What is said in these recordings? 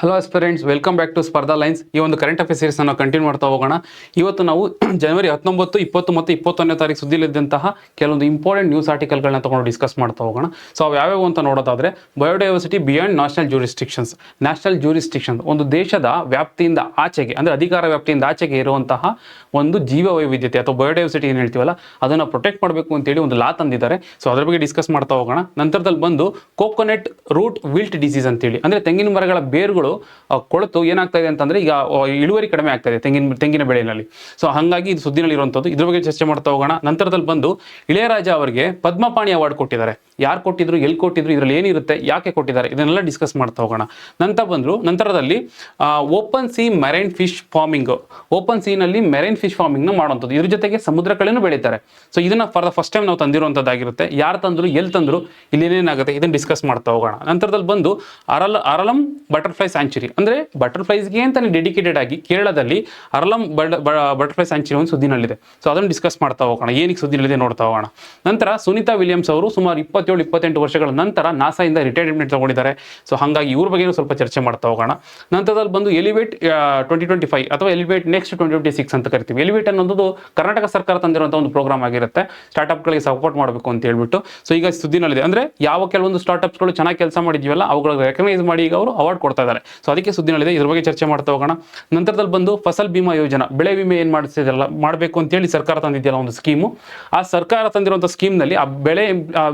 Hello aspirants, welcome back to Spardha lines. ಈ ಒಂದು current affairs series ಅನ್ನು ಕಂಟಿನ್ಯೂ ಮಾಡ್ತಾ ಹೋಗೋಣ. ಇವತ್ತು ನಾವು ಜನವರಿ 19, 20 ಮತ್ತು 21ನೇ ತಾರೀಕು ಸುದ್ದಿಲಿದ್ದಂತಹ ಕೆಲವೊಂದು ಇಂಪಾರ್ಟೆಂಟ್ ನ್ಯೂಸ್ ಆರ್ಟಿಕಲ್ಗಳನ್ನ ತಗೊಂಡು ಡಿಸ್ಕಸ್ ಮಾಡ್ತಾ ಹೋಗೋಣ. ಸೊ ಅವು ಯಾವ್ಯಾವು ಅಂತ ನೋಡೋದಾದ್ರೆ, biodiversity beyond national jurisdictions. National jurisdiction ಒಂದು ದೇಶದ ವ್ಯಾಪ್ತಿಯಿಂದ ಆಚೆಗೆ, ಅಂದರೆ ಅಧಿಕಾರ ವ್ಯಾಪ್ತಿಯಿಂದ ಆಚೆಗೆ ಇರುವಂತಹ ಒಂದು ಜೀವ ವೈವಿಧ್ಯತೆ ಅಥವಾ ಬಯೋಡೈವರ್ಸಿಟಿ ಏನು ಹೇಳ್ತೀವಲ್ಲ, ಅದನ್ನು ಪ್ರೊಟೆಕ್ಟ್ ಮಾಡಬೇಕು ಅಂತೇಳಿ ಒಂದು ಲಾ ತಂದಿದ್ದಾರೆ. ಸೊ ಅದ್ರ ಬಗ್ಗೆ ಡಿಸ್ಕಸ್ ಮಾಡ್ತಾ ಹೋಗೋಣ. ನಂತರದಲ್ಲಿ ಬಂದು ಕೋಕೋನಟ್ ರೂಟ್ ವಿಲ್ಟ್ ಡಿಸೀಸ್ ಅಂತೇಳಿ, ಅಂದರೆ ತೆಂಗಿನ ಮರಗಳ ಬೇರುಗಳು ಕೊಳೆತು ಏನಾಗ್ತಾ ಇದೆ ಅಂತಂದ್ರೆ ಈಗ ಇಳುವರಿ ಕಡಿಮೆ ಆಗ್ತಾ ಇದೆ ತೆಂಗಿನ ಬೆಳೆಯಲ್ಲಿ. ಸೊ ಹಾಗಾಗಿ ಇದು ಸುದ್ದಿನಲ್ಲಿ ಇರುವಂಥದ್ದು, ಇದ್ರ ಬಗ್ಗೆ ಚರ್ಚೆ ಮಾಡ್ತಾ ಹೋಗೋಣ. ನಂತರದಲ್ಲಿ ಬಂದು ಇಳೆಯರಾಜ ಅವರಿಗೆ ಪದ್ಮಪಾಣಿ ಅವಾರ್ಡ್ ಕೊಟ್ಟಿದ್ದಾರೆ. ಯಾರು ಕೊಟ್ಟಿದ್ರು, ಎಲ್ಲಿ ಕೊಟ್ಟಿದ್ರು, ಇದರಲ್ಲಿ ಏನಿರುತ್ತೆ, ಯಾಕೆ ಕೊಟ್ಟಿದ್ದಾರೆ, ಇದನ್ನೆಲ್ಲ ಡಿಸ್ಕಸ್ ಮಾಡ್ತಾ ಹೋಗೋಣ. ನಂತರದಲ್ಲಿ open sea marine fish farming, open ಸೀನಲ್ಲಿ ಮೆರೈನ್ ಫಿಶ್ ಫಾರ್ಮಿಂಗ್ ನ ಮಾಡುವಂಥದ್ದು, ಇದ್ರ ಜೊತೆಗೆ ಸಮುದ್ರ ಕಳೆನೂ ಬೆಳೀತಾರೆ. ಸೊ ಇದನ್ನ ಫಾರ್ ದ ಫಸ್ಟ್ ಟೈಮ್ ನಾವು ತಂದಿರುವಂಥದ್ದಾಗಿರುತ್ತೆ. ಯಾರು ತಂದ್ರು, ಎಲ್ಲಿ ತಂದ್ರು, ಇಲ್ಲಿ ಏನೇನಾಗುತ್ತೆ, ಇದನ್ನ ಡಿಸ್ಕಸ್ ಮಾಡ್ತಾ ಹೋಗೋಣ. ನಂತರದಲ್ಲಿ ಬಂದು ಅರಲಂ ಬಟರ್ಫ್ಲೈ ಸ್ಯಾಂಚುರಿ, ಅಂದ್ರೆ ಬಟರ್ಫ್ಲೈಸ್ಗೆ ಅಂತಾನೆ ಡೆಡಿಕೇಟೆಡ್ ಆಗಿ ಕೇರಳದಲ್ಲಿ ಅರಲಂ ಬಟರ್ಫ್ಲೈ ಸ್ಯಾಂಚುರಿ ಒಂದು ಸುದ್ದಿನಲ್ಲಿದೆ. ಸೊ ಅದನ್ನು ಡಿಸ್ಕಸ್ ಮಾಡ್ತಾ ಹೋಗೋಣ, ಏನಕ್ಕೆ ಸುದ್ದಿನಲ್ಲಿದೆ ನೋಡ್ತಾ ಹೋಗೋಣ. ನಂತರ ಸುನೀತಾ ವಿಲಿಯಮ್ಸ್ ಅವರು ಸುಮಾರು 27-28 ವರ್ಷಗಳ ನಂತರ ನಾಸಾಯಿಂದ ರಿಟೈರ್ಮೆಂಟ್ ತಗೊಂಡಿದ್ದಾರೆ. ಸೊ ಹಾಗಾಗಿ ಇವ್ರ ಬಗ್ಗೆ ಸ್ವಲ್ಪ ಚರ್ಚೆ ಮಾಡ್ತಾ ಹೋಗೋಣ. ನಂತರದಲ್ಲಿ ಬಂದು ಎಲಿವೇಟ್ 2025 ಅಥವಾ ಎಲಿವೇಟ್ ನೆಕ್ಸ್ಟ್ 2026 ಅಂತ ಕರಿತೀವಿ. ಎಲಿವೇಟ್ ಅನ್ನೋದು ಕರ್ನಾಟಕ ಸರ್ಕಾರ ತಂದಿರುವಂತಹ ಒಂದು ಪ್ರೋಗ್ರಾಮ್ ಆಗಿರುತ್ತೆ, ಸ್ಟಾರ್ಟ್ಅಪ್ಗಳಿಗೆ ಸಪೋರ್ಟ್ ಮಾಡಬೇಕು ಅಂತ ಹೇಳ್ಬಿಟ್ಟು. ಸೊ ಈಗ ಸುದ್ದಿನಲ್ಲಿದೆ, ಅಂದ್ರೆ ಯಾವ ಕೆಲವೊಂದು ಸ್ಟಾರ್ಟ್ಅಪ್ಸ್ಗಳು ಚೆನ್ನಾಗಿ ಕೆಲಸ ಮಾಡಿದ್ವಲ್ಲ ಅವುಗಳಿಗೆ ರೆಕಗ್ನೈಸ್ ಮಾಡಿ ಈಗ ಅವರು ಅವಾರ್ಡ್ ಕೊಡ್ತಾ ಇದ್ದಾರೆ. ಸೊ ಅದಕ್ಕೆ ಸುದ್ದಿನಲ್ಲಿದೆ, ಇದ್ರ ಬಗ್ಗೆ ಚರ್ಚೆ ಮಾಡ್ತಾ ಹೋಗೋಣ. ನಂತರದಲ್ಲಿ ಬಂದು ಫಸಲ್ ಬಿಮಾ ಯೋಜನಾ, ಬೆಳೆ ವಿಮೆ ಏನು ಮಾಡಿಸಿದಲ್ಲ ಮಾಡಬೇಕು ಅಂತೇಳಿ ಸರ್ಕಾರ ತಂದಿದೆಯಲ್ಲ ಒಂದು ಸ್ಕೀಮು, ಆ ಸರ್ಕಾರ ತಂದಿರುವಂಥ ಸ್ಕೀಮ್ನಲ್ಲಿ ಆ ಬೆಳೆ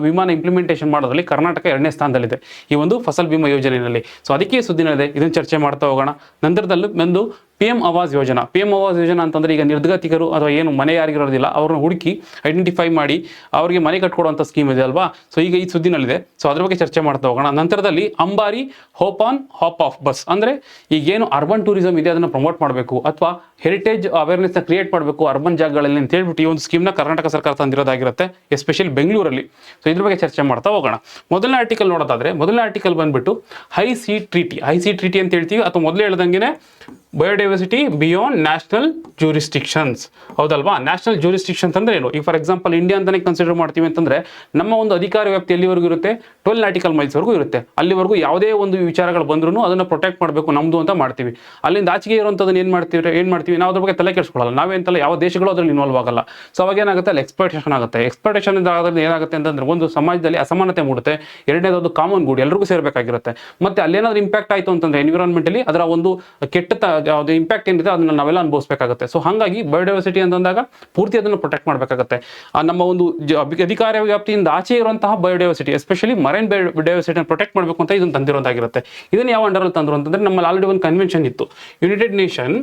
ವಿಮಾನ ಇಂಪ್ಲಿಮೆಂಟೇಷನ್ ಮಾಡೋದ್ರಲ್ಲಿ ಕರ್ನಾಟಕ 2ನೇ ಸ್ಥಾನದಲ್ಲಿದೆ ಈ ಒಂದು ಫಸಲ್ ಬಿಮಾ ಯೋಜನೆಯಲ್ಲಿ. ಸೊ ಅದಕ್ಕೆ ಸುದ್ದಿನಲ್ಲಿದೆ, ಇದನ್ನು ಚರ್ಚೆ ಮಾಡ್ತಾ ಹೋಗೋಣ. ನಂತರದಲ್ಲಿ ಬಂದು PM ಆವಾಸ್ ಯೋಜನಾ. PM ಆವಾಸ್ ಯೋಜನಾ ಅಂತಂದ್ರೆ ಈಗ ನಿರ್ಗತಿಕರು ಅಥವಾ ಏನು ಮನೆ ಯಾರಿಗಿರೋದಿಲ್ಲ ಅವ್ರನ್ನ ಹುಡುಕಿ ಐಡೆಂಟಿಫೈ ಮಾಡಿ ಅವರಿಗೆ ಮನೆ ಕಟ್ಕೊಡುವಂಥ ಸ್ಕೀಮ್ ಇದೆ ಅಲ್ವಾ. ಸೊ ಈಗ ಈ ಸುದ್ದಿನಲ್ಲಿದೆ, ಸೊ ಅದ್ರ ಬಗ್ಗೆ ಚರ್ಚೆ ಮಾಡ್ತಾ ಹೋಗೋಣ. ನಂತರದಲ್ಲಿ Ambari hop on hop off bus, ಅಂದ್ರೆ ಈಗೇನು ಅರ್ಬನ್ ಟೂರಿಸಂ ಇದೆ ಅದನ್ನು ಪ್ರಮೋಟ್ ಮಾಡಬೇಕು ಅಥವಾ ಹೆರಿಟೇಜ್ ಅವೇರ್ನೆಸ್ನ ಕ್ರಿಯೇಟ್ ಮಾಡಬೇಕು ಅರ್ಬನ್ ಜಾಗಗಳಲ್ಲಿ ಅಂತ ಹೇಳ್ಬಿಟ್ಟು ಈ ಒಂದು ಸ್ಕೀಮ್ನ ಕರ್ನಾಟಕ ಸರ್ಕಾರ ತಂದಿರೋದಾಗಿರುತ್ತೆ, ಎಸ್ಪೆಷಲಿ ಬೆಂಗಳೂರಲ್ಲಿ. ಸೊ ಇದ್ರ ಬಗ್ಗೆ ಚರ್ಚೆ ಮಾಡ್ತಾ ಹೋಗೋಣ. ಮೊದಲನೇ ಆರ್ಟಿಕಲ್ ನೋಡೋದಾದ್ರೆ, ಮೊದಲನೇ ಆರ್ಟಿಕಲ್ ಬಂದ್ಬಿಟ್ಟು ಹೈ ಸಿ ಟ್ರೀಟಿ ಅಂತ ಹೇಳ್ತೀವಿ, ಅಥವಾ ಮೊದಲೇ ಹೇಳ್ದಂಗೆ ಬಯೋಡೈವರ್ಸಿಟಿ ಬಿಯಾಂಡ್ ನ್ಯಾಷನಲ್ ಜ್ಯೂರಿಸ್ಟಿಕ್ಷನ್ಸ್. ಹೌದಲ್ವಾ? ನ್ಯಾಷನಲ್ ಜ್ಯೂರಿಸ್ಟಿಕ್ಷನ್ಸ್ ಅಂದ್ರೆ ಏನು? ಈಗ ಫಾರ್ ಎಕ್ಸಾಂಪಲ್ ಇಂಡಿಯಾ ಅಂತಾನೆ ಕನ್ಸಿಡರ್ ಮಾಡ್ತೀವಿ ಅಂತಂದ್ರೆ ನಮ್ಮ ಒಂದು ಅಧಿಕಾರ ವ್ಯಾಪ್ತಿ ಎಲ್ಲಿವರೆಗೂ ಇರುತ್ತೆ, 12 ನಾಟಿಕಲ್ ಮೈಲ್ಸ್ವರೆಗೂ ಇರುತ್ತೆ. ಅಲ್ಲಿವರೆಗೂ ಯಾವುದೇ ಒಂದು ವಿಚಾರಗಳು ಬಂದ್ರೂ ಅದನ್ನ ಪ್ರೊಟೆಕ್ಟ್ ಮಾಡಬೇಕು ನಮ್ದು ಅಂತ ಮಾಡ್ತೀವಿ. ಅಲ್ಲಿಂದ ಆಚೆಗೆ ಇರುವಂಥದ್ದನ್ನ ಏನ್ ಮಾಡ್ತೀವಿ ನಾವು ಅದ್ರ ಬಗ್ಗೆ ತಲೆ ಕೆಡಿಸ್ಕೊಳ್ಳಲ್ಲ, ನಾವೇಂತಲ್ಲ ಯಾವ ದೇಶಗಳು ಅದ್ರಲ್ಲಿ ಇನ್ವಾಲ್ವ್ ಆಗಲ್ಲ. ಸೊ ಅವಾಗ ಏನಾಗುತ್ತೆ, ಅಲ್ಲಿ ಎಕ್ಸ್ಪ್ಲಾಯ್ಟೇಷನ್ ಆಗುತ್ತೆ. ಎಕ್ಸ್ಪ್ಲಾಯ್ಟೇಷನ್ ಆಗೋದ್ರಿಂದ ಏನಾಗುತ್ತೆ ಅಂತಂದ್ರೆ ಒಂದು ಸಮಾಜದಲ್ಲಿ ಅಸಮಾನತೆ ಮೂಡುತ್ತೆ, ಎರಡನೇದು ಕಾಮನ್ ಗೂಡ್ ಎಲ್ರಿಗೂ ಸೇರ್ಬೇಕಾಗಿರುತ್ತೆ. ಮತ್ತೆ ಅಲ್ಲೇನಾದ್ರೂ ಇಂಪ್ಯಾಕ್ಟ್ ಆಯ್ತು ಅಂತಂದ್ರೆ ಎನ್ವಿರಾನ್ಮೆಂಟಲಿ ಅದರ ಒಂದು ಕೆಟ್ಟ ಯಾವುದು ಇಂಪ್ಯಾಕ್ಟ್ ಏನಿದೆ ಅದನ್ನ ನಾವೆಲ್ಲ ಅನುಭವಿಸಬೇಕಾಗುತ್ತೆ. ಸೊ ಹಾಗಾಗಿ ಬಯೋಡೈವರ್ಸಿಟಿ ಅಂತಂದಾಗ ಪೂರ್ತಿ ಅದನ್ನು ಪ್ರೊಟೆಕ್ಟ್ ಮಾಡಬೇಕಾಗುತ್ತೆ. ನಮ್ಮ ಒಂದು ಅಧಿಕಾರ ವ್ಯಾಪ್ತಿಯಿಂದ ಆಚೆ ಇರುವಂತಹ ಬಯೋಡೈವರ್ಸಿಟಿ, ಎಸ್ಪೆಷಲಿ ಮರೈನ್ ಬಯೋಡೈವರ್ಸಿಟಿನ ಪ್ರೊಟೆಕ್ಟ್ ಮಾಡಬೇಕು ಅಂತ ಇದನ್ನು ತಂದಿರುವಂತಾಗಿರುತ್ತೆ. ಇದನ್ನು ಯಾವ ಅಂಡರಲ್ಲಿ ತಂದ್ರು ಅಂತಂದ್ರೆ, ನಮ್ಮಲ್ಲಿ ಆಲ್ರೆಡಿ ಒಂದು ಕನ್ವೆನ್ಷನ್ ಇತ್ತು, United nation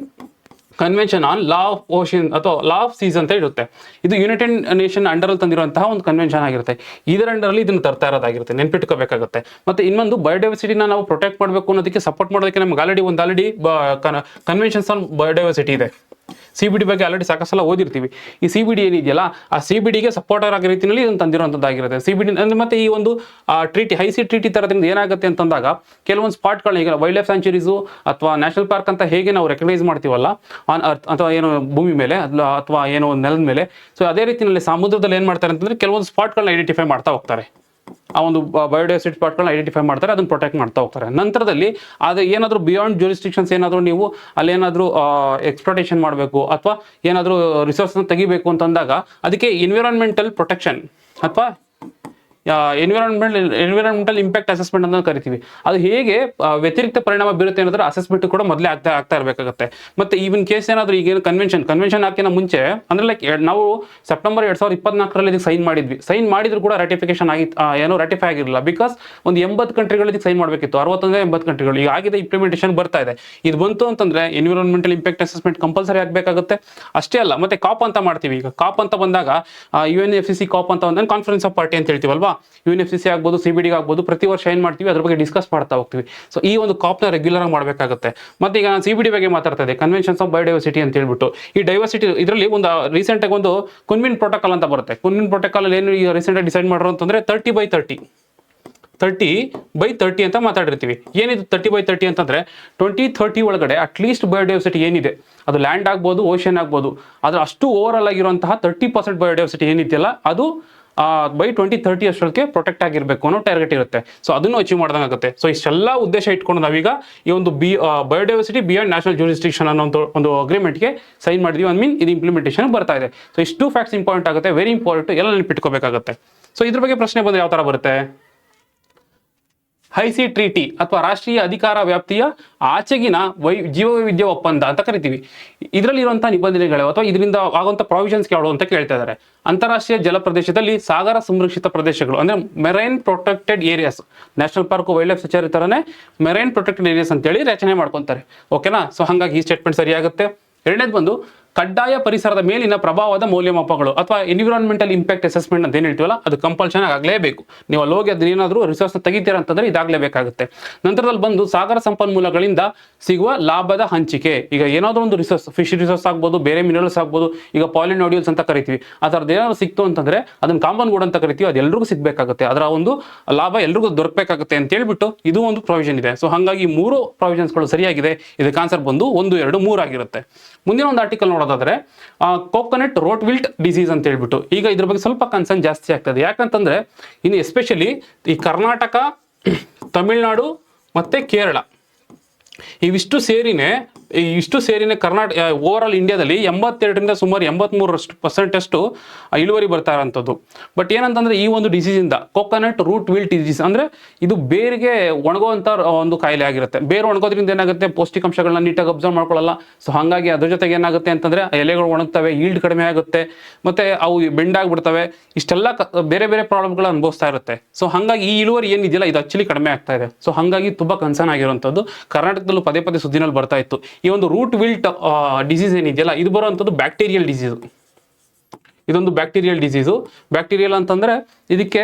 convention on law of ocean ಅಥವಾ ಲಾ ಆಫ್ ಸೀಸ್ ಅಂತ ಇರುತ್ತೆ. ಇದು ಯುನೈಟೆಡ್ ನೇಷನ್ ಅಂಡರಲ್ಲಿ ತಂದಿರುವಂತಹ ಒಂದು ಕನ್ವೆನ್ಷನ್ ಆಗಿರುತ್ತೆ. ಇದರ ಅಂಡರಲ್ಲಿ ಇದನ್ನು ತರ್ತಾ ಇರೋದಾಗಿರುತ್ತೆ, ನೆನ್ಪಿಟ್ಕೋಬೇಕಾಗುತ್ತೆ. ಮತ್ತೆ ಇನ್ನೊಂದು ಬಯೋಡೈವರ್ಸಿಟಿನ ನಾವು ಪ್ರೊಟೆಕ್ಟ್ ಮಾಡಬೇಕು ಅನ್ನೋದಕ್ಕೆ ಸಪೋರ್ಟ್ ಮಾಡೋದಕ್ಕೆ ನಮ್ಗೆ ಆಲ್ರೆಡಿ ಕನ್ವೆನ್ಷನ್ಸ್ ಆನ್ ಬಯೋಡೈವರ್ಸಿಟಿ ಇದೆ. CBD ಬಗ್ಗೆ ಆಲ್ರೆಡಿ ಸಾಕಷ್ಟು ಸಲ ಓದಿರ್ತೀವಿ. ಈ CBD ಏನಿದೆಯಲ್ಲ, ಆ CBDಗೆ ಸಪೋರ್ಟರ್ ಆಗೋ ರೀತಿಯಲ್ಲಿ ಇದನ್ನು ತಂದಿರುವಂಥದ್ದಾಗಿರುತ್ತೆ. CBD ಅಂದ್ರೆ ಮತ್ತೆ ಈ ಒಂದು ಟ್ರೀಟಿ, ಹೈ ಸಿ ಟ್ರೀಟಿ ತರೋದ್ರಿಂದ ಏನಾಗುತ್ತೆ ಅಂತಂದಾಗ ಕೆಲವೊಂದು ಸ್ಪಾಟ್ಗಳನ್ನ, ಈಗ ವೈಲ್ಡ್ ಲೈಫ್ ಸ್ಯಾಂಚುರೀಸು ಅಥವಾ ನ್ಯಾಷನಲ್ ಪಾರ್ಕ್ ಅಂತ ಹೇಗೆ ನಾವು ರೆಕಗ್ನೈಸ್ ಮಾಡ್ತೀವಲ್ಲ ಆನ್ ಅರ್ತ್ ಅಥವಾ ಏನೋ ಭೂಮಿ ಮೇಲೆ ಅಥವಾ ಏನೋ ನೆಲದ ಮೇಲೆ, ಸೊ ಅದೇ ರೀತಿಯಲ್ಲಿ ಸಮುದ್ರದಲ್ಲಿ ಏನು ಮಾಡ್ತಾರೆ ಅಂತಂದ್ರೆ ಕೆಲವೊಂದು ಸ್ಪಾಟ್ಗಳನ್ನ ಐಡೆಂಟಿಫೈ ಮಾಡ್ತಾ ಹೋಗ್ತಾರೆ, ಆ ಒಂದು ಬಯೋಡೈವರ್ಸಿಟಿ ಸ್ಪಾಟ್ಗಳನ್ನ ಐಡೆಂಟಿಫೈ ಮಾಡ್ತಾರೆ, ಅದನ್ನು ಪ್ರೊಟೆಕ್ಟ್ ಮಾಡ್ತಾ ಹೋಗ್ತಾರೆ. ನಂತರದಲ್ಲಿ ಅದು ಏನಾದರೂ ಬಿಯಾಂಡ್ ಜ್ಯೂರಿಸ್ಟಿಕ್ಷನ್ಸ್ ಏನಾದರೂ ನೀವು ಅಲ್ಲೇನಾದರೂ ಎಕ್ಸ್ಪ್ಲೋಟೇಷನ್ ಮಾಡಬೇಕು ಅಥವಾ ಏನಾದರೂ ರಿಸೋರ್ಸ್ನ ತೆಗಿಬೇಕು ಅಂತಂದಾಗ ಅದಕ್ಕೆ ಎನ್ವಿರಾನ್ಮೆಂಟಲ್ ಪ್ರೊಟೆಕ್ಷನ್ ಅಥವಾ ಎನ್ವಿರಾನ್ಮೆಂಟಲ್ ಇಂಪ್ಯಾಕ್ಟ್ ಅಸೆಸ್ಮೆಂಟ್ ಅಂತ ಕರಿತೀವಿ. ಅದು ಹೇಗೆ ವ್ಯತಿರಿಕ್ತ ಪರಿಣಾಮ ಬೀರುತ್ತೆ ಅನ್ನೋದ್ರ ಅಸೆಸ್ಮೆಂಟ್ ಕೂಡ ಮೊದಲೇ ಆಗ್ತಾ ಇರಬೇಕಾಗುತ್ತೆ. ಮತ್ತೆ ಈವನ್ ಕೇಸ್ ಏನಾದರೂ ಈಗೇನು ಕನ್ವೆನ್ಷನ್ ಹಾಕಿನ ಮುಂಚೆ ಅಂದ್ರೆ ಲೈಕ್ ನಾವು ಸೆಪ್ಟೆಂಬರ್ 2024 ಇದಕ್ಕೆ ಸೈನ್ ಮಾಡಿದ್ರು ಕೂಡ ರಾಟಿಫಿಕೇಶನ್ ರಾಟಿಫೈ ಆಗಿರಲಿಲ್ಲ. ಬಿಕಾಸ್ ಒಂದು 80 ಕಂಟ್ರಿಗಳು ಇದಕ್ಕೆ ಸೈನ್ ಮಾಡಬೇಕಿತ್ತು, 60-80 ಕಂಟ್ರಿಗಳು. ಈಗ ಆಗಿದೆ, ಇಂಪ್ಲಿಮೆಂಟೇಷನ್ ಬರ್ತಾ ಇದೆ. ಇದು ಬಂತು ಅಂತಂದ್ರೆ ಎನ್ವಿರಾನ್ಮೆಂಟಲ್ ಇಂಪ್ಯಾಕ್ಟ್ ಅಸೆಸ್ಮೆಂಟ್ ಕಂಪಲ್ಸರಿ ಆಗಬೇಕಾಗುತ್ತೆ. ಅಷ್ಟೇ ಅಲ್ಲ, ಮತ್ತೆ ಕಾಪ್ ಅಂತ ಮಾಡ್ತೀವಿ. ಈಗ ಕಾಪ್ ಅಂತ ಬಂದಾಗ UNFCCC ಕಾಪ್ ಅಂತ ಬಂದಾಗ ಕಾನ್ಫರೆನ್ಸ್ ಆಫ್ ಪಾರ್ಟಿ ಅಂತ ಹೇಳ್ತೀವಲ್ವಾ, UNFCCC ಆಗ್ಬೋದು, CBD ಆಗ್ಬೋದು, ಪ್ರತಿ ವರ್ಷ ಏನ್ ಮಾಡ್ತೀವಿ ಅದ್ರ ಬಗ್ಗೆ ಡಿಸ್ಕಸ್ ಮಾಡ್ತಾ ಹೋಗ್ತೀವಿ. ಸೊ ಈ ಒಂದು ಕಾಪ್ನ ರೆಗ್ಯುಲರ್ ಆಗಿ ಮಾಡಬೇಕಾಗುತ್ತೆ. ಮತ್ತೆ ಈಗ ನಾನು CBD ಬಗ್ಗೆ ಮಾತಾಡ್ತಾ ಇದ್ದೆ, ಕನ್ವೆನ್ಷನ್ಸ್ ಆಫ್ ಬಯೋಡೈವರ್ಸಿಟಿ ಅಂತ ಹೇಳ್ಬಿಟ್ಟು. ಈ ಡೈವರ್ಸಿಟಿ ಇದರಲ್ಲಿ ಒಂದು ರೀಸೆಂಟ್ ಆಗಿ ಒಂದು ಕುನ್ಮಿನ್ ಪ್ರೋಟೋಕಾಲ್ ಅಂತ ಬರುತ್ತೆ. ಕುನ್ಮಿನ್ ಪ್ರೋಟೋಕಾಲ್ ಅಲ್ಲಿ ಏನು ರೀಸೆಂಟ್ ಆಗಿ ಡಿಸೈಡ್ ಮಾಡಿರೋ ಅಂತಂದ್ರೆ 30/30 ಅಂತ ಮಾತಾಡಿರ್ತೀವಿ. ಏನಿದು 30/30 ಅಂತಂದ್ರೆ 2030 ಒಳಗಡೆ ಅಟ್ಲೀಸ್ಟ್ ಬಯೋಡೈವರ್ಸಿಟಿ ಏನಿದೆ, ಅದು ಲ್ಯಾಂಡ್ ಆಗ್ಬೋದು, ಓಷನ್ ಆಗ್ಬೋದು, ಅದ್ರ ಅಷ್ಟು ಓವರ್ ಆಲ್ ಆಗಿರುವಂತಹ 30% ಬಯೋಡೈವರ್ಸಿಟಿ ಏನಿದೆಯಲ್ಲ ಅದು ಬೈ 2030 ಅಷ್ಟೊಳಗೆ ಪ್ರೊಟೆಕ್ಟ್ ಆಗಿರಬೇಕು ಅನ್ನೋ ಟಾರ್ಗೆಟ್ ಇರುತ್ತೆ. ಸೊ ಅದನ್ನು ಅಚೀವ್ ಮಾಡ್ದಂಗಾಗುತ್ತೆ. ಸೊ ಇಷ್ಟೆಲ್ಲ ಉದ್ದೇಶ ಇಟ್ಕೊಂಡು ನಾವೀಗ ಈ ಒಂದು ಬಯೋಡೈವರ್ಸಿಟಿ ಬಿಯಾಂಡ್ ನ್ಯಾಷನಲ್ ಜ್ಯೂರಿಸ್ಡಿಕ್ಷನ್ ಅನ್ನೋ ಒಂದು ಅಗ್ರಿಮೆಂಟ್ಗೆ ಸೈನ್ ಮಾಡಿದ್ವಿ. ಇದು ಇಂಪ್ಲಿಮೆಂಟೇಷನ್ ಬರ್ತಾ ಇದೆ. ಸೊ ಇಷ್ಟು ಫ್ಯಾಕ್ಟ್ಸ್ ಇಂಪಾರ್ಟೆಂಟ್ ಆಗುತ್ತೆ, ವೆರಿ ಇಂಪಾರ್ಟೆಂಟ್, ಎಲ್ಲ ನೆನಪಿಟ್ಕೋಬೇಕಾಗುತ್ತೆ. ಸೊ ಇದ್ರ ಬಗ್ಗೆ ಪ್ರಶ್ನೆ ಬಂದರೆ ಯಾವ ಥರ ಬರುತ್ತೆ? ಹೈಸಿ ಟ್ರೀಟಿ ಅಥವಾ ರಾಷ್ಟ್ರೀಯ ಅಧಿಕಾರ ವ್ಯಾಪ್ತಿಯ ಆಚೆಗಿನ ಜೀವವೈವಿಧ್ಯ ಒಪ್ಪಂದ ಅಂತ ಕರಿತೀವಿ. ಇದರಲ್ಲಿ ಇರುವಂತಹ ನಿಬಂಧನೆಗಳು ಅಥವಾ ಇದರಿಂದ ಆಗುವಂಥ ಪ್ರಾವಿಷನ್ಸ್ ಯಾವುದು ಅಂತ ಕೇಳ್ತಾ ಇದ್ದಾರೆ. ಅಂತಾರಾಷ್ಟ್ರೀಯ ಜಲ ಪ್ರದೇಶದಲ್ಲಿ ಸಾಗರ ಸಂರಕ್ಷಿತ ಪ್ರದೇಶಗಳು ಅಂದ್ರೆ marine protected areas, national park wild life century ತರನೇ ಮೆರೈನ್ ಪ್ರೊಟೆಕ್ಟೆಡ್ ಏರಿಯಾಸ್ ಅಂತೇಳಿ ರಚನೆ ಮಾಡ್ಕೊತಾರೆ. ಓಕೆನಾ? ಸೊ ಹಾಗಾಗಿ ಈ ಸ್ಟೇಟ್ಮೆಂಟ್ ಸರಿಯಾಗುತ್ತೆ. ಎರಡನೇದು ಬಂದು ಕಡ್ಡಾಯ ಪರಿಸರದ ಮೇಲಿನ ಪ್ರಭಾವದ ಮೌಲ್ಯಮಾಪಗಳು ಅಥವಾ ಎನ್ವಿರಾನ್ಮೆಂಟಲ್ ಇಂಪ್ಯಾಕ್ಟ್ ಅಸೆಸ್ಮೆಂಟ್ ಅಂತ ಏನು ಹೇಳ್ತೀವಲ್ಲ, ಅದು ಕಂಪಲ್ಷನ್ ಆಗಲೇಬೇಕು. ನೀವು ಅಲ್ಲಿ ಹೋಗಿ ಅದನ್ನ ಏನಾದರೂ ರಿಸೋರ್ಸ್ನ ತೆಗಿತೀರಾ ಅಂತಂದ್ರೆ ಇದಾಗಲೇಬೇಕಾಗುತ್ತೆ. ನಂತರದಲ್ಲಿ ಬಂದು ಸಾಗರ ಸಂಪನ್ಮೂಲಗಳಿಂದ ಸಿಗುವ ಲಾಭದ ಹಂಚಿಕೆ. ಈಗ ಏನಾದರೂ ಒಂದು ರಿಸೋರ್ಸ್, ಫಿಶ್ ರಿಸೋರ್ಸ್ ಆಗ್ಬೋದು, ಬೇರೆ ಮಿನರಲ್ಸ್ ಆಗ್ಬೋದು, ಈಗ ಪಾಲಿನೋಡ್ಯೂಲ್ಸ್ ಅಂತ ಕರಿತೀವಿ, ಆ ಥರದ್ದು ಏನಾದ್ರು ಸಿಕ್ತು ಅಂತಂದ್ರೆ ಅದನ್ನ ಕಾಂಪೌಂಡ್ ವುಡ್ ಅಂತ ಕರಿತೀವಿ, ಅದು ಎಲ್ರಿಗೂ ಸಿಗಬೇಕಾಗುತ್ತೆ, ಅದರ ಒಂದು ಲಾಭ ಎಲ್ರಿಗೂ ದೊರಕಬೇಕಾಗುತ್ತೆ ಅಂತ ಹೇಳ್ಬಿಟ್ಟು ಇದು ಒಂದು ಪ್ರಾವಿಷನ್ ಇದೆ. ಸೊ ಹಾಗಾಗಿ 3 ಪ್ರಾವಿಷನ್ಸ್ಗಳು ಸರಿಯಾಗಿದೆ. ಇದಕ್ಕೆ ಆನ್ಸರ್ ಬಂದು 1, 2, 3 ಆಗಿರುತ್ತೆ. ಮುಂದಿನ ಒಂದು ಆರ್ಟಿಕಲ್ ನೋಡೋದಾದ್ರೆ ಕೋಕೋನಟ್ ರೋಟ್ ವಿಲ್ಟ್ ಡಿಸೀಸ್ ಅಂತ ಹೇಳ್ಬಿಟ್ಟು, ಈಗ ಇದ್ರ ಬಗ್ಗೆ ಸ್ವಲ್ಪ ಕನ್ಸರ್ನ್ ಜಾಸ್ತಿ ಆಗ್ತದೆ. ಯಾಕಂತಂದ್ರೆ ಇನ್ನು ಎಸ್ಪೆಷಲಿ ಈ ಕರ್ನಾಟಕ, ತಮಿಳುನಾಡು ಮತ್ತೆ ಕೇರಳ ಇವಿಷ್ಟು ಸೇರಿನೇ ಕರ್ನಾಟಕ ಓವರ್ ಆಲ್ ಇಂಡಿಯಾದಲ್ಲಿ 82ರಿಂದ ಸುಮಾರು 83% ಇಳುವರಿ ಬರ್ತಾ ಇರೋಂಥದ್ದು. ಬಟ್ ಏನಂತಂದ್ರೆ ಈ ಒಂದು ಡಿಸೀಸಿಂದ ಕೋಕೋನಟ್ ರೂಟ್ ವಿಲ್ಟ್ ಡಿಸೀಸ್ ಅಂದ್ರೆ ಇದು ಬೇರಿಗೆ ಒಣಗುವಂಥ ಒಂದು ಕಾಯಿಲೆ ಆಗಿರುತ್ತೆ. ಬೇರು ಒಣಗೋದ್ರಿಂದ ಏನಾಗುತ್ತೆ, ಪೌಷ್ಟಿಕಾಂಶಗಳನ್ನ ನೀಟಾಗಿ ಅಬ್ಸರ್ವ್ ಮಾಡ್ಕೊಳ್ಳಲ್ಲ. ಸೊ ಹಾಗಾಗಿ ಅದ್ರ ಜೊತೆಗೆ ಏನಾಗುತ್ತೆ ಅಂತಂದ್ರೆ ಎಲೆಗಳು ಒಣಗ್ತವೆ, ಈಲ್ಡ್ ಕಡಿಮೆ ಆಗುತ್ತೆ, ಮತ್ತೆ ಅವು ಬೆಂಡಾಗ್ಬಿಡ್ತವೆ, ಇಷ್ಟೆಲ್ಲ ಬೇರೆ ಬೇರೆ ಪ್ರಾಬ್ಲಮ್ಗಳು ಅನುಭವಿಸ್ತಾ ಇರುತ್ತೆ. ಸೊ ಹಾಗಾಗಿ ಈ ಇಳುವರಿ ಏನಿದೆಯಲ್ಲ ಇದು ಆಕ್ಚುಲಿ ಕಡಿಮೆ ಆಗ್ತಾ ಇದೆ. ಸೊ ಹಾಗಾಗಿ ತುಂಬಾ ಕನ್ಸರ್ನ್ ಆಗಿರುವಂಥದ್ದು. ಕರ್ನಾಟಕದಲ್ಲೂ ಪದೇ ಪದೇ ಸುದ್ದಿನಲ್ಲಿ ಬರ್ತಾ ಇತ್ತು. ಈ ಒಂದು ರೂಟ್ ವಿಲ್ಟ್ ಡಿಸೀಸ್ ಏನಿದೆಯಲ್ಲ ಇದು ಬರುವಂಥದ್ದು ಬ್ಯಾಕ್ಟೀರಿಯಲ್ ಡಿಸೀಸ್. ಇದೊಂದು ಬ್ಯಾಕ್ಟೀರಿಯಲ್ ಡಿಸೀಸು. ಬ್ಯಾಕ್ಟೀರಿಯಲ್ ಅಂತಂದ್ರೆ ಇದಕ್ಕೆ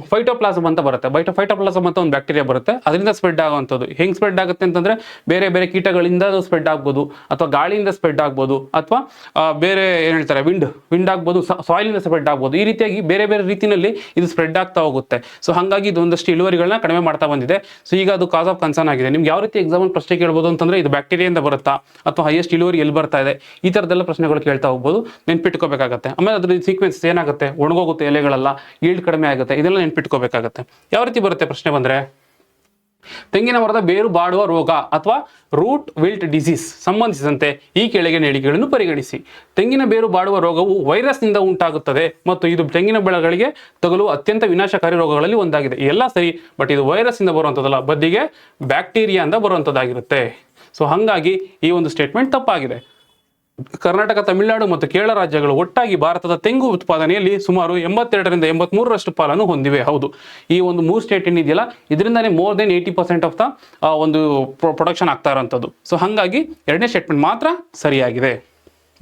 ಫೈಟೋಪ್ಲಾಸಮ್ ಅಂತ ಬರುತ್ತೆ. ಫೈಟೋಪ್ಲಾಸಮ್ ಅಂತ ಒಂದು ಬ್ಯಾಕ್ಟೀರಿಯಾ ಬರುತ್ತೆ, ಅದರಿಂದ ಸ್ಪ್ರೆಡ್ ಆಗುವಂಥದ್ದು. ಹೆಂಗ್ ಸ್ಪ್ರೆಡ್ ಆಗುತ್ತೆ ಅಂತಂದ್ರೆ ಬೇರೆ ಬೇರೆ ಕೀಟಗಳಿಂದ ಅದು ಸ್ಪ್ರೆಡ್ ಆಗ್ಬೋದು, ಅಥವಾ ಗಾಳಿಯಿಂದ ಸ್ಪ್ರೆಡ್ ಆಗ್ಬೋದು, ಅಥವಾ ಬೇರೆ ಏನು ಹೇಳ್ತಾರೆ ವಿಂಡ್ ಆಗ್ಬೋದು, ಸಾಯಿಲಿಂದ ಸ್ಪ್ರೆಡ್ ಆಗ್ಬೋದು. ಈ ರೀತಿಯಾಗಿ ಬೇರೆ ಬೇರೆ ರೀತಿಯಲ್ಲಿ ಇದು ಸ್ಪ್ರೆಡ್ ಆಗ್ತಾ ಹೋಗುತ್ತೆ. ಸೊ ಹಾಗಾಗಿ ಇದು ಒಂದಷ್ಟು ಇಳುವರಿಗಳನ್ನ ಕಡಿಮೆ ಮಾಡ್ತಾ ಬಂದಿದೆ. ಸೊ ಈಗ ಅದು ಕಾಸ್ ಆಫ್ ಕನ್ಸರ್ನ್ ಆಗಿದೆ. ನಿಮ್ಗೆ ಯಾವ ರೀತಿ ಎಕ್ಸಾಂಪಲ್ ಪ್ರಶ್ನೆ ಕೇಳ್ಬೋದು ಅಂತಂದ್ರೆ ಇದು ಬ್ಯಾಕ್ಟೀರಿಯಿಂದ ಬರುತ್ತಾ ಅಥವಾ ಹೈಯೆಸ್ಟ್ ಇಳುವರಿ ಎಲ್ಲಿ ಬರ್ತಾ ಇದೆ, ಈ ಥರದ್ದೆಲ್ಲ ಪ್ರಶ್ನೆಗಳು ಕೇಳ್ತಾ ಹೋಗ್ಬೋದು, ನೆನ್ಪಿಟ್ಕೋಬೇಕಾಗತ್ತೆ. ಆಮೇಲೆ ಅದ್ರ ಸೀಕ್ವೆನ್ಸ್ ಏನಾಗುತ್ತೆ, ಒಣಗೋಗುತ್ತೆ ಎಲೆಗಳೆಲ್ಲ, ಈಲ್ಡ್ ಕಡಿಮೆ ಆಗುತ್ತೆ, ಇದೆಲ್ಲ ನೆನ್ಪಿಟ್ಕೋಬೇಕಾಗತ್ತೆ. ಯಾವ ರೀತಿ ಬರುತ್ತೆ ಪ್ರಶ್ನೆ ಬಂದ್ರೆ, ತೆಂಗಿನ ಮರದ ಬೇರು ಬಾಡುವ ರೋಗ ಅಥವಾ ರೂಟ್ ವಿಲ್ಟ್ ಡಿಸೀಸ್ ಸಂಬಂಧಿಸಿದಂತೆ ಈ ಕೆಳಗಿನ ಹೇಳಿಕೆಗಳನ್ನು ಪರಿಗಣಿಸಿ. ತೆಂಗಿನ ಬೇರು ಬಾಡುವ ರೋಗವು ವೈರಸ್ನಿಂದ ಉಂಟಾಗುತ್ತದೆ ಮತ್ತು ಇದು ತೆಂಗಿನ ಬೆಳೆಗಳಿಗೆ ತಗುಲುವ ಅತ್ಯಂತ ವಿನಾಶಕಾರಿ ರೋಗಗಳಲ್ಲಿ ಒಂದಾಗಿದೆ. ಎಲ್ಲ ಸರಿ, ಬಟ್ ಇದು ವೈರಸ್ ಇಂದ ಬರುವಂಥದ್ದಲ್ಲ, ಬದಿಗೆ ಬ್ಯಾಕ್ಟೀರಿಯಾದಿಂದ ಬರುವಂಥದ್ದಾಗಿರುತ್ತೆ. ಸೊ ಹಾಗಾಗಿ ಈ ಒಂದು ಸ್ಟೇಟ್ಮೆಂಟ್ ತಪ್ಪಾಗಿದೆ. ಕರ್ನಾಟಕ, ತಮಿಳುನಾಡು ಮತ್ತು ಕೇರಳ ರಾಜ್ಯಗಳು ಒಟ್ಟಾಗಿ ಭಾರತದ ತೆಂಗು ಉತ್ಪಾದನೆಯಲ್ಲಿ ಸುಮಾರು 82ರಿಂದ 83% ಪಾಲನ್ನು ಹೊಂದಿವೆ. ಹೌದು, ಈ ಒಂದು 3 ಸ್ಟೇಟ್ ಏನಿದೆಯಲ್ಲ ಇದರಿಂದಾನೇ ಮೋರ್ ದೆನ್ 80% ಆಫ್ ದ ಒಂದು ಪ್ರೊಡಕ್ಷನ್ ಆಗ್ತಾ ಇರೋಂಥದ್ದು. ಸೊ ಹಾಗಾಗಿ ಎರಡನೇ ಸ್ಟೇಟ್ಮೆಂಟ್ ಮಾತ್ರ ಸರಿಯಾಗಿದೆ.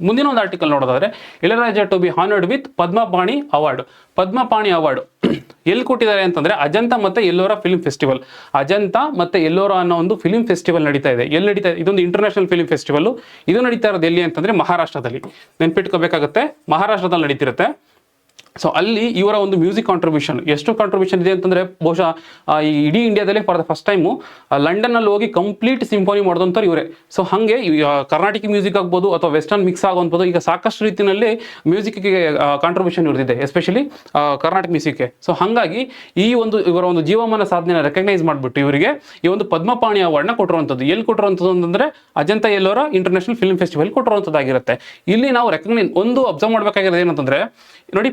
ಮುಂದಿನ ಒಂದು ಆರ್ಟಿಕಲ್ ನೋಡೋದಾದ್ರೆ, Ilaiyaraaja to be honoured with Padmapani award. Padmapani award ಎಲ್ಲಿ ಕೊಟ್ಟಿದ್ದಾರೆ ಅಂತಂದ್ರೆ ಅಜಂತ ಮತ್ತೆ ಎಲ್ಲೋರ ಫಿಲ್ಮ್ ಫೆಸ್ಟಿವಲ್. ಅಜಂತ ಮತ್ತೆ ಎಲ್ಲೋರ ಅನ್ನೋ ಒಂದು ಫಿಲ್ಮ್ ಫೆಸ್ಟಿವಲ್ ನಡೀತಾ ಇದೆ. ಎಲ್ಲಿ ನಡೀತಾ ಇದೆ? ಇದೊಂದು ಇಂಟರ್ನ್ಯಾಷನಲ್ ಫಿಲ್ಮ್ ಫೆಸ್ಟಿವಲ್. ಇದು ನಡೀತಾ ಇರೋದು ಎಲ್ಲಿ ಅಂತಂದ್ರೆ ಮಹಾರಾಷ್ಟ್ರದಲ್ಲಿ. ನೆನ್ಪಿಟ್ಕೋಬೇಕಾಗುತ್ತೆ, ಮಹಾರಾಷ್ಟ್ರದಲ್ಲಿ ನಡೀತಿರುತ್ತೆ. ಸೊ ಅಲ್ಲಿ ಇವರ ಒಂದು ಮ್ಯೂಸಿಕ್ ಕಾಂಟ್ರಿಬ್ಯೂಷನ್ ಎಷ್ಟು ಕಾಂಟ್ರಿಬ್ಯೂಷನ್ ಇದೆ ಅಂತಂದ್ರೆ ಬಹುಶಃ ಈ ಇಡೀ ಇಂಡಿಯಾದಲ್ಲೇ ಫಾರ್ ದ ಫಸ್ಟ್ ಟೈಮು ಲಂಡನ್ನಲ್ಲಿ ಹೋಗಿ ಕಂಪ್ಲೀಟ್ ಸಿಂಫೋನಿ ಮಾಡಿದಂಥವ್ರು ಇವರೇ. ಸೊ ಹಾಗೆ ಕರ್ನಾಟಿಕ್ ಮ್ಯೂಸಿಕ್ ಆಗ್ಬೋದು ಅಥವಾ ವೆಸ್ಟರ್ನ್ ಮಿಕ್ಸ್ ಆಗುವಂಥದ್ದು, ಈಗ ಸಾಕಷ್ಟು ರೀತಿಯಲ್ಲಿ ಮ್ಯೂಸಿಕ್ಗೆ ಕಾಂಟ್ರಿಬ್ಯೂಷನ್ ಇವ್ರದಿದೆ, ಎಸ್ಪೆಷಲಿ ಕರ್ನಾಟಕ ಮ್ಯೂಸಿಕ್ಗೆ. ಸೊ ಹಾಗಾಗಿ ಈ ಒಂದು ಇವರ ಒಂದು ಜೀವಮಾನ ಸಾಧನೆಯನ್ನು ರೆಕಗ್ನೈಸ್ ಮಾಡಿಬಿಟ್ಟು ಇವರಿಗೆ ಈ ಒಂದು ಪದ್ಮಪಾಣಿ ಅವಾರ್ಡ್ನ ಕೊಟ್ಟಿರುವಂಥದ್ದು. ಎಲ್ಲಿ ಕೊಟ್ಟಿರುವಂಥದ್ದು ಅಂತಂದ್ರೆ Ajanta Ellora international film festival ಕೊಟ್ಟಿರುವಂಥದ್ದಾಗಿರುತ್ತೆ. ಇಲ್ಲಿ ನಾವು ರೆಕಗ್ನೈಸ್ ಒಂದು ಅಬ್ಸರ್ವ್ ಮಾಡಬೇಕಾಗಿರೋದು ಏನಂತಂದ್ರೆ, ನೋಡಿ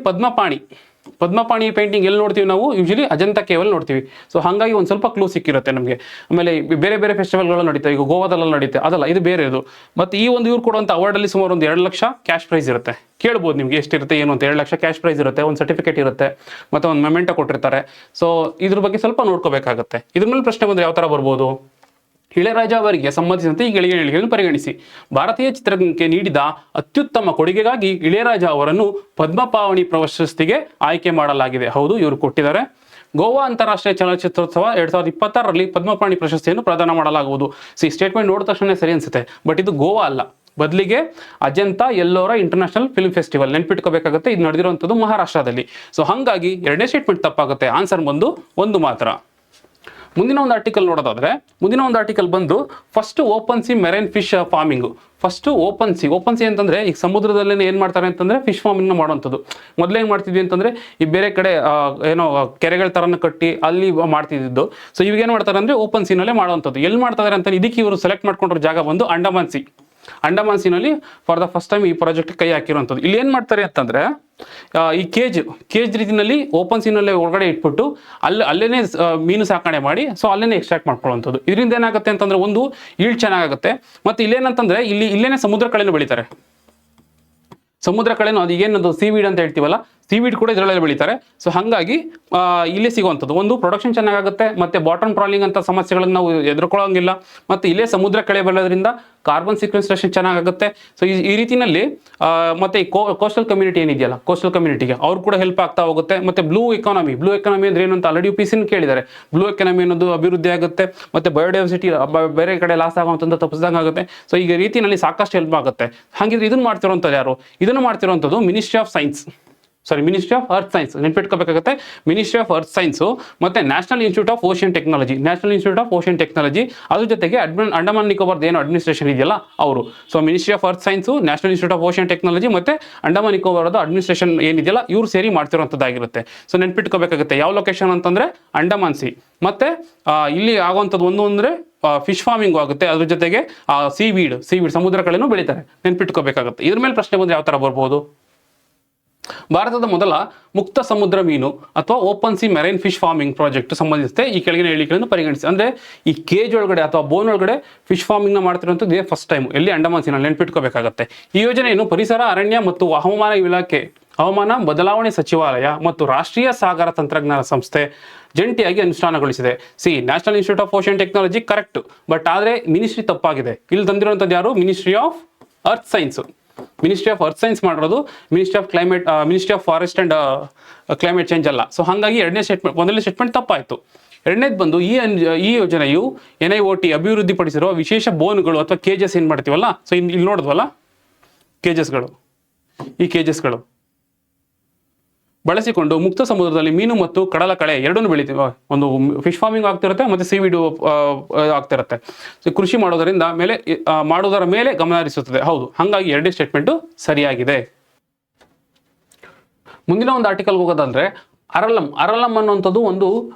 ಪದ್ಮಪಾಣಿ ಪೇಂಟಿಂಗ್ ಎಲ್ಲಿ ನೋಡ್ತೀವಿ ನಾವು, ಯೂಶಲಿ ಅಜಂತ ಕೇವಲ್ ನೋಡ್ತೀವಿ. ಸೊ ಹಾಗಾಗಿ ಒಂದು ಸ್ವಲ್ಪ ಕ್ಲೂ ಸಿಕ್ಕಿರುತ್ತೆ ನಮಗೆ. ಆಮೇಲೆ ಬೇರೆ ಬೇರೆ ಫೆಸ್ಟಿವಲ್ಗಳು ನಡೀತಾರೆ, ಈಗ ಗೋವಾದಲ್ಲ ನಡೀತೆ, ಅದಲ್ಲ, ಇದು ಬೇರೆ ಇದು. ಮತ್ತು ಈ ಒಂದು ಇವ್ರು ಕೊಡುವಂಥ ಅವಾರ್ಡಲ್ಲಿ ಸುಮಾರು ಒಂದು 2 ಲಕ್ಷ ಕ್ಯಾಶ್ ಪ್ರೈಸ್ ಇರುತ್ತೆ. ಕೇಳ್ಬೋದು ನಿಮ್ಗೆ ಎಷ್ಟಿರುತ್ತೆ ಏನು ಅಂತ. 2 ಲಕ್ಷ ಕ್ಯಾಶ್ ಪ್ರೈಸ್ ಇರುತ್ತೆ, ಒಂದು ಸರ್ಟಿಫಿಕೇಟ್ ಇರುತ್ತೆ, ಮತ್ತು ಒಂದು ಮೆಮೆಂಟೋ ಕೊಟ್ಟಿರ್ತಾರೆ. ಸೊ ಇದ್ರ ಬಗ್ಗೆ ಸ್ವಲ್ಪ ನೋಡ್ಕೋಬೇಕಾಗುತ್ತೆ. ಇದ್ರ ಮೇಲೆ ಪ್ರಶ್ನೆ ಬಂದರೆ ಯಾವ ಥರ ಬರ್ಬೋದು, ಇಳಯರಾಜ ಅವರಿಗೆ ಸಂಬಂಧಿಸಿದಂತೆ ಈ ಕೆಳಗಿನ ಹೇಳಿಕೆಗಳನ್ನು ಪರಿಗಣಿಸಿ. ಭಾರತೀಯ ಚಿತ್ರರಂಗಕ್ಕೆ ನೀಡಿದ ಅತ್ಯುತ್ತಮ ಕೊಡುಗೆಗಾಗಿ ಇಳಯರಾಜ ಅವರನ್ನು ಪದ್ಮಪಾಣಿ ಪ್ರಶಸ್ತಿಗೆ ಆಯ್ಕೆ ಮಾಡಲಾಗಿದೆ. ಹೌದು, ಇವರು ಕೊಟ್ಟಿದ್ದಾರೆ. ಗೋವಾ ಅಂತಾರಾಷ್ಟ್ರೀಯ ಚಲನಚಿತ್ರೋತ್ಸವ 2026ರಲ್ಲಿ ಪದ್ಮಪಾಣಿ ಪ್ರಶಸ್ತಿಯನ್ನು ಪ್ರದಾನ ಮಾಡಲಾಗುವುದು. ಈ ಸ್ಟೇಟ್ಮೆಂಟ್ ನೋಡಿದ ತಕ್ಷಣ ಸರಿ ಅನ್ಸುತ್ತೆ, ಬಟ್ ಇದು ಗೋವಾ ಅಲ್ಲ, ಬದಲಿಗೆ Ajanta Ellora international film festival. ನೆನ್ಪಿಟ್ಕೋಬೇಕಾಗುತ್ತೆ, ಇದು ನಡೆದಿರುವಂಥದ್ದು ಮಹಾರಾಷ್ಟ್ರದಲ್ಲಿ. ಸೊ ಹಾಗಾಗಿ ಎರಡನೇ ಸ್ಟೇಟ್ಮೆಂಟ್ ತಪ್ಪಾಗುತ್ತೆ. ಆನ್ಸರ್ ಬಂದು 1 ಮಾತ್ರ. ಮುಂದಿನ ಒಂದು ಆರ್ಟಿಕಲ್ ನೋಡೋದಾದ್ರೆ, ಮುಂದಿನ ಒಂದು ಆರ್ಟಿಕಲ್ ಬಂದು first open sea marine fish farming. First open C ಅಂತಂದ್ರೆ ಈಗ ಸಮುದ್ರದಲ್ಲೇ ಏನ್ ಮಾಡ್ತಾರೆ ಅಂತಂದ್ರೆ ಫಿಶ್ ಫಾರ್ಮಿಂಗ್ ಮಾಡುವಂಥದ್ದು. ಮೊದಲೇನು ಮಾಡ್ತಿದ್ವಿ ಅಂತಂದ್ರೆ ಈ ಬೇರೆ ಕಡೆ ಏನೋ ಕೆರೆಗಳ ತರನ ಕಟ್ಟಿ ಅಲ್ಲಿ ಮಾಡ್ತಿದ್ದು. ಸೊ ಇವಾಗ ಏನ್ ಮಾಡ್ತಾರೆ ಅಂದ್ರೆ ಓಪನ್ ಸೀನಲ್ಲೇ ಮಾಡುವಂಥದ್ದು. ಎಲ್ಲಿ ಮಾಡ್ತಾರೆ ಅಂತ ಇದಕ್ಕೆ ಇವರು ಸೆಲೆಕ್ಟ್ ಮಾಡ್ಕೊಂಡಿರೋ ಜಾಗ ಬಂದು ಅಂಡಮಾನ್ ಸೀನಲ್ಲಿ ಫಾರ್ ದ ಫಸ್ಟ್ ಟೈಮ್ ಈ ಪ್ರಾಜೆಕ್ಟ್ ಕೈ ಹಾಕಿರುವಂಥದ್ದು. ಇಲ್ಲಿ ಏನ್ ಮಾಡ್ತಾರೆ ಅಂತಂದ್ರೆ ಈ ಕೇಜ್ ರೀತಿನಲ್ಲಿ ಓಪನ್ ಸೀನಲ್ಲೇ ಒಳಗಡೆ ಇಟ್ಬಿಟ್ಟು ಅಲ್ಲೇನೆ ಮೀನು ಸಾಕಣೆ ಮಾಡಿ ಸೊ ಅಲ್ಲೇನೆ ಎಕ್ಸ್ಟ್ರಾಕ್ಟ್ ಮಾಡ್ಕೊಳ್ಳುವಂಥದ್ದು. ಇದರಿಂದ ಏನಾಗುತ್ತೆ ಅಂತಂದ್ರೆ ಒಂದು ಈಲ್ಡ್ ಚೆನ್ನಾಗುತ್ತೆ, ಮತ್ತೆ ಇಲ್ಲೇನಂತಂದ್ರೆ ಇಲ್ಲೇನೆ ಸಮುದ್ರ ಕಳೆನೂ ಬೆಳಿತಾರೆ. ಸಮುದ್ರ ಕಳೆನೂ ಅದು ಏನದು ಸೀವೀಡ್ ಅಂತ ಹೇಳ್ತೀವಲ್ಲ, ಸೀವೀಡ್ ಕೂಡ ಇದರಲ್ಲೇ ಬೆಳಿತಾರೆ. ಸೊ ಹಾಗಾಗಿ ಇಲ್ಲೇ ಸಿಗುವಂಥದ್ದು ಒಂದು ಪ್ರೊಡಕ್ಷನ್ ಚೆನ್ನಾಗುತ್ತೆ, ಮತ್ತೆ ಬಾಟಮ್ ಟ್ರಾಲಿಂಗ್ ಅಂತ ಸಮಸ್ಯೆಗಳನ್ನು ನಾವು ಎದುರ್ಕೊಳ್ಳೋಂಗಿಲ್ಲ, ಮತ್ತೆ ಇಲ್ಲೇ ಸಮುದ್ರ ಕಳೆ ಬೆಳೆಯೋದ್ರಿಂದ ಕಾರ್ಬನ್ ಸಿಕ್ವೆಸ್ಟ್ರೇಷನ್ ಚೆನ್ನಾಗುತ್ತೆ. ಸೊ ಈ ರೀತಿಯಲ್ಲಿ ಮತ್ತೆ ಈ ಕೋಸ್ಟಲ್ ಕಮ್ಯುನಿಟಿ ಏನಿದೆಯಲ್ಲ, ಕೋಸ್ಟಲ್ ಕಮ್ಯುನಿಟಿಗೆ ಅವ್ರು ಕೂಡ ಹೆಲ್ಪ್ ಆಗ್ತಾ ಹೋಗುತ್ತೆ. ಮತ್ತೆ ಬ್ಲೂ ಎಕಾನಮಿ ಅಂದ್ರೆ ಏನು ಅಂತ ಆಲ್ರೆಡಿ ಪಿಸಿನ ಕೇಳಿದ್ದಾರೆ. ಬ್ಲೂ ಎಕಾನಮಿ ಅನ್ನೋದು ಅಭಿವೃದ್ಧಿ ಆಗುತ್ತೆ, ಮತ್ತೆ ಬಯೋಡೈವರ್ಸಿಟಿ ಬೇರೆ ಕಡೆ ಲಾಸ್ ಆಗುವಂಥದ್ದು ತಪ್ಪಿಸಿದಂಗೆ ಆಗುತ್ತೆ. ಸೊ ಈಗ ರೀತಿಯಲ್ಲಿ ಸಾಕಷ್ಟು ಹೆಲ್ಪ್ ಆಗುತ್ತೆ. ಹಾಗಿದ್ರೆ ಇದನ್ನು ಮಾಡ್ತಿರೋಂಥದ್ದು ಯಾರು? ಇದನ್ನು ಮಾಡ್ತಿರೋಂಥದ್ದು ಮಿನಿಸ್ಟ್ರಿ ಆಫ್ ಅರ್ತ್ ಸೈನ್ಸ್ ನೆನ್ಪಿಟ್ಕೋಬೇಕಾಗುತ್ತೆ. ಮಿನಿಸ್ಟ್ರಿ ಆಫ್ ಅರ್ತ್ ಸೈನ್ಸು ಮತ್ತೆ national institute of ocean technology ಅದ್ರ ಜೊತೆಗೆ ಅಂಡಮಾನ್ ನಿಕೋಬಾರ್ ಏನು ಅಡ್ಮಿನಿಸ್ಟ್ರೇಷನ್ ಇದೆಯಲ್ಲ ಅವರು. So ministry of earth science, national institute of ocean technology ಮತ್ತೆ ಅಂಡಮಾನ್ ನಿಕೋಬಾರ್ ಅಡ್ಮಿನಿಸ್ಟ್ರೇಷನ್ ಏನಿದೆಯಲ್ಲ ಇವ್ರು ಸೇರಿ ಮಾಡ್ತಿರೋಂಥದ್ದಾಗಿರುತ್ತೆ. ಸೊ ನೆನ್ಪಿಟ್ಕೋಬೇಕಾಗುತ್ತೆ ಯಾವ ಲೊಕೇಶನ್ ಅಂತಂದ್ರೆ ಅಂಡಮಾನ್ ಸಿ. ಮತ್ತೆ ಇಲ್ಲಿ ಆಗುವಂಥದ್ದು ಒಂದು ಅಂದ್ರೆ ಫಿಶ್ ಫಾರ್ಮಿಂಗ್ ಆಗುತ್ತೆ, ಅದ್ರ ಜೊತೆಗೆ ಸೀವೀಡ್ ಸಮುದ್ರ ಕಳೆನೂ ಬೆಳೀತಾರೆ. ನೆನ್ಪಿಟ್ಕೋಬೇಕಾಗುತ್ತೆ. ಇದ್ರ ಮೇಲೆ ಪ್ರಶ್ನೆ ಬಂದ್ರೆ ಯಾವ ತರ ಬರ್ಬೋದು? ಭಾರತದ ಮೊದಲ ಮುಕ್ತ ಸಮುದ್ರ ಮೀನು ಅಥವಾ open sea marine fish farming project ಸಂಬಂಧಿಸಿದೆ ಈ ಕೆಳಗಿನ ಹೇಳಿಕೆಗಳನ್ನು ಪರಿಗಣಿಸಿ. ಅಂದ್ರೆ ಈ ಕೇಜ್ ಒಳಗಡೆ ಅಥವಾ ಬೋನ್ ಒಳಗಡೆ ಫಿಶ್ ಫಾರ್ಮಿಂಗ್ ನ ಮಾಡ್ತಿರುವಂಥದ್ದು ಇದೇ ಫಸ್ಟ್ ಟೈಮ್ ಎಲ್ಲಿ ಅಂಡಮಾನ್ ಸೀನಲ್ಲಿ. ನೆನ್ಪಿಟ್ಕೋಬೇಕಾಗುತ್ತೆ. ಈ ಯೋಜನೆಯನ್ನು ಪರಿಸರ, ಅರಣ್ಯ ಮತ್ತು ಹವಾಮಾನ ಇಲಾಖೆ, ಹವಾಮಾನ ಬದಲಾವಣೆ ಸಚಿವಾಲಯ ಮತ್ತು ರಾಷ್ಟ್ರೀಯ ಸಾಗರ ತಂತ್ರಜ್ಞಾನ ಸಂಸ್ಥೆ ಜಂಟಿಯಾಗಿ ಅನುಷ್ಠಾನಗೊಳಿಸಿದೆ. National institute of ocean technology correct, but ಆದ್ರೆ ಮಿನಿಸ್ಟ್ರಿ ತಪ್ಪಾಗಿದೆ. ಇಲ್ಲಿ ತಂದಿರುವಂಥದ್ದು ಯಾರು? ಮಿನಿಸ್ಟ್ರಿ ಆಫ್ ಅರ್ತ್ ಸೈನ್ಸ್ ಮಾಡಿರೋದು. Ministry of forest and climate change ಅಲ್ಲ. ಸೊ ಹಾಗಾಗಿ ಮೊದಲನೇ ಸ್ಟೇಟ್ಮೆಂಟ್ ತಪ್ಪಾಯಿತು. ಎರಡನೇದು ಬಂದು ಈ ಯೋಜನೆಯು NIOT ಅಭಿವೃದ್ಧಿಪಡಿಸಿರುವ ವಿಶೇಷ ಬೋನ್ಗಳು ಅಥವಾ ಕೇಜಸ್ ಏನ್ ಮಾಡ್ತೀವಲ್ಲ, ಸೊ ಇಲ್ಲಿ ನೋಡಿದ್ವಲ್ಲ ಈ ಕೇಜಸ್ಗಳು ಬಳಸಿಕೊಂಡು ಮುಕ್ತ ಸಮುದ್ರದಲ್ಲಿ ಮೀನು ಮತ್ತು ಕಡಲಕಳೆ ಎರಡನ್ನೂ ಬೆಳಿತೀವಿ. ಒಂದು ಫಿಶ್ ಫಾರ್ಮಿಂಗ್ ಆಗ್ತಿರುತ್ತೆ ಮತ್ತೆ ಸೀವೀಡ್ ಆಗ್ತಿರುತ್ತೆ. ಸೊ ಕೃಷಿ ಮಾಡೋದರ ಮೇಲೆ ಗಮನ ಹರಿಸುತ್ತದೆ. ಹೌದು, ಹಾಗಾಗಿ ಎರಡನೇ ಸ್ಟೇಟ್ಮೆಂಟು ಸರಿಯಾಗಿದೆ. ಮುಂದಿನ ಒಂದು ಆರ್ಟಿಕಲ್ ಹೋಗೋದಂದ್ರೆ ಅರಳಂ ಅನ್ನುವಂಥದ್ದು ಒಂದು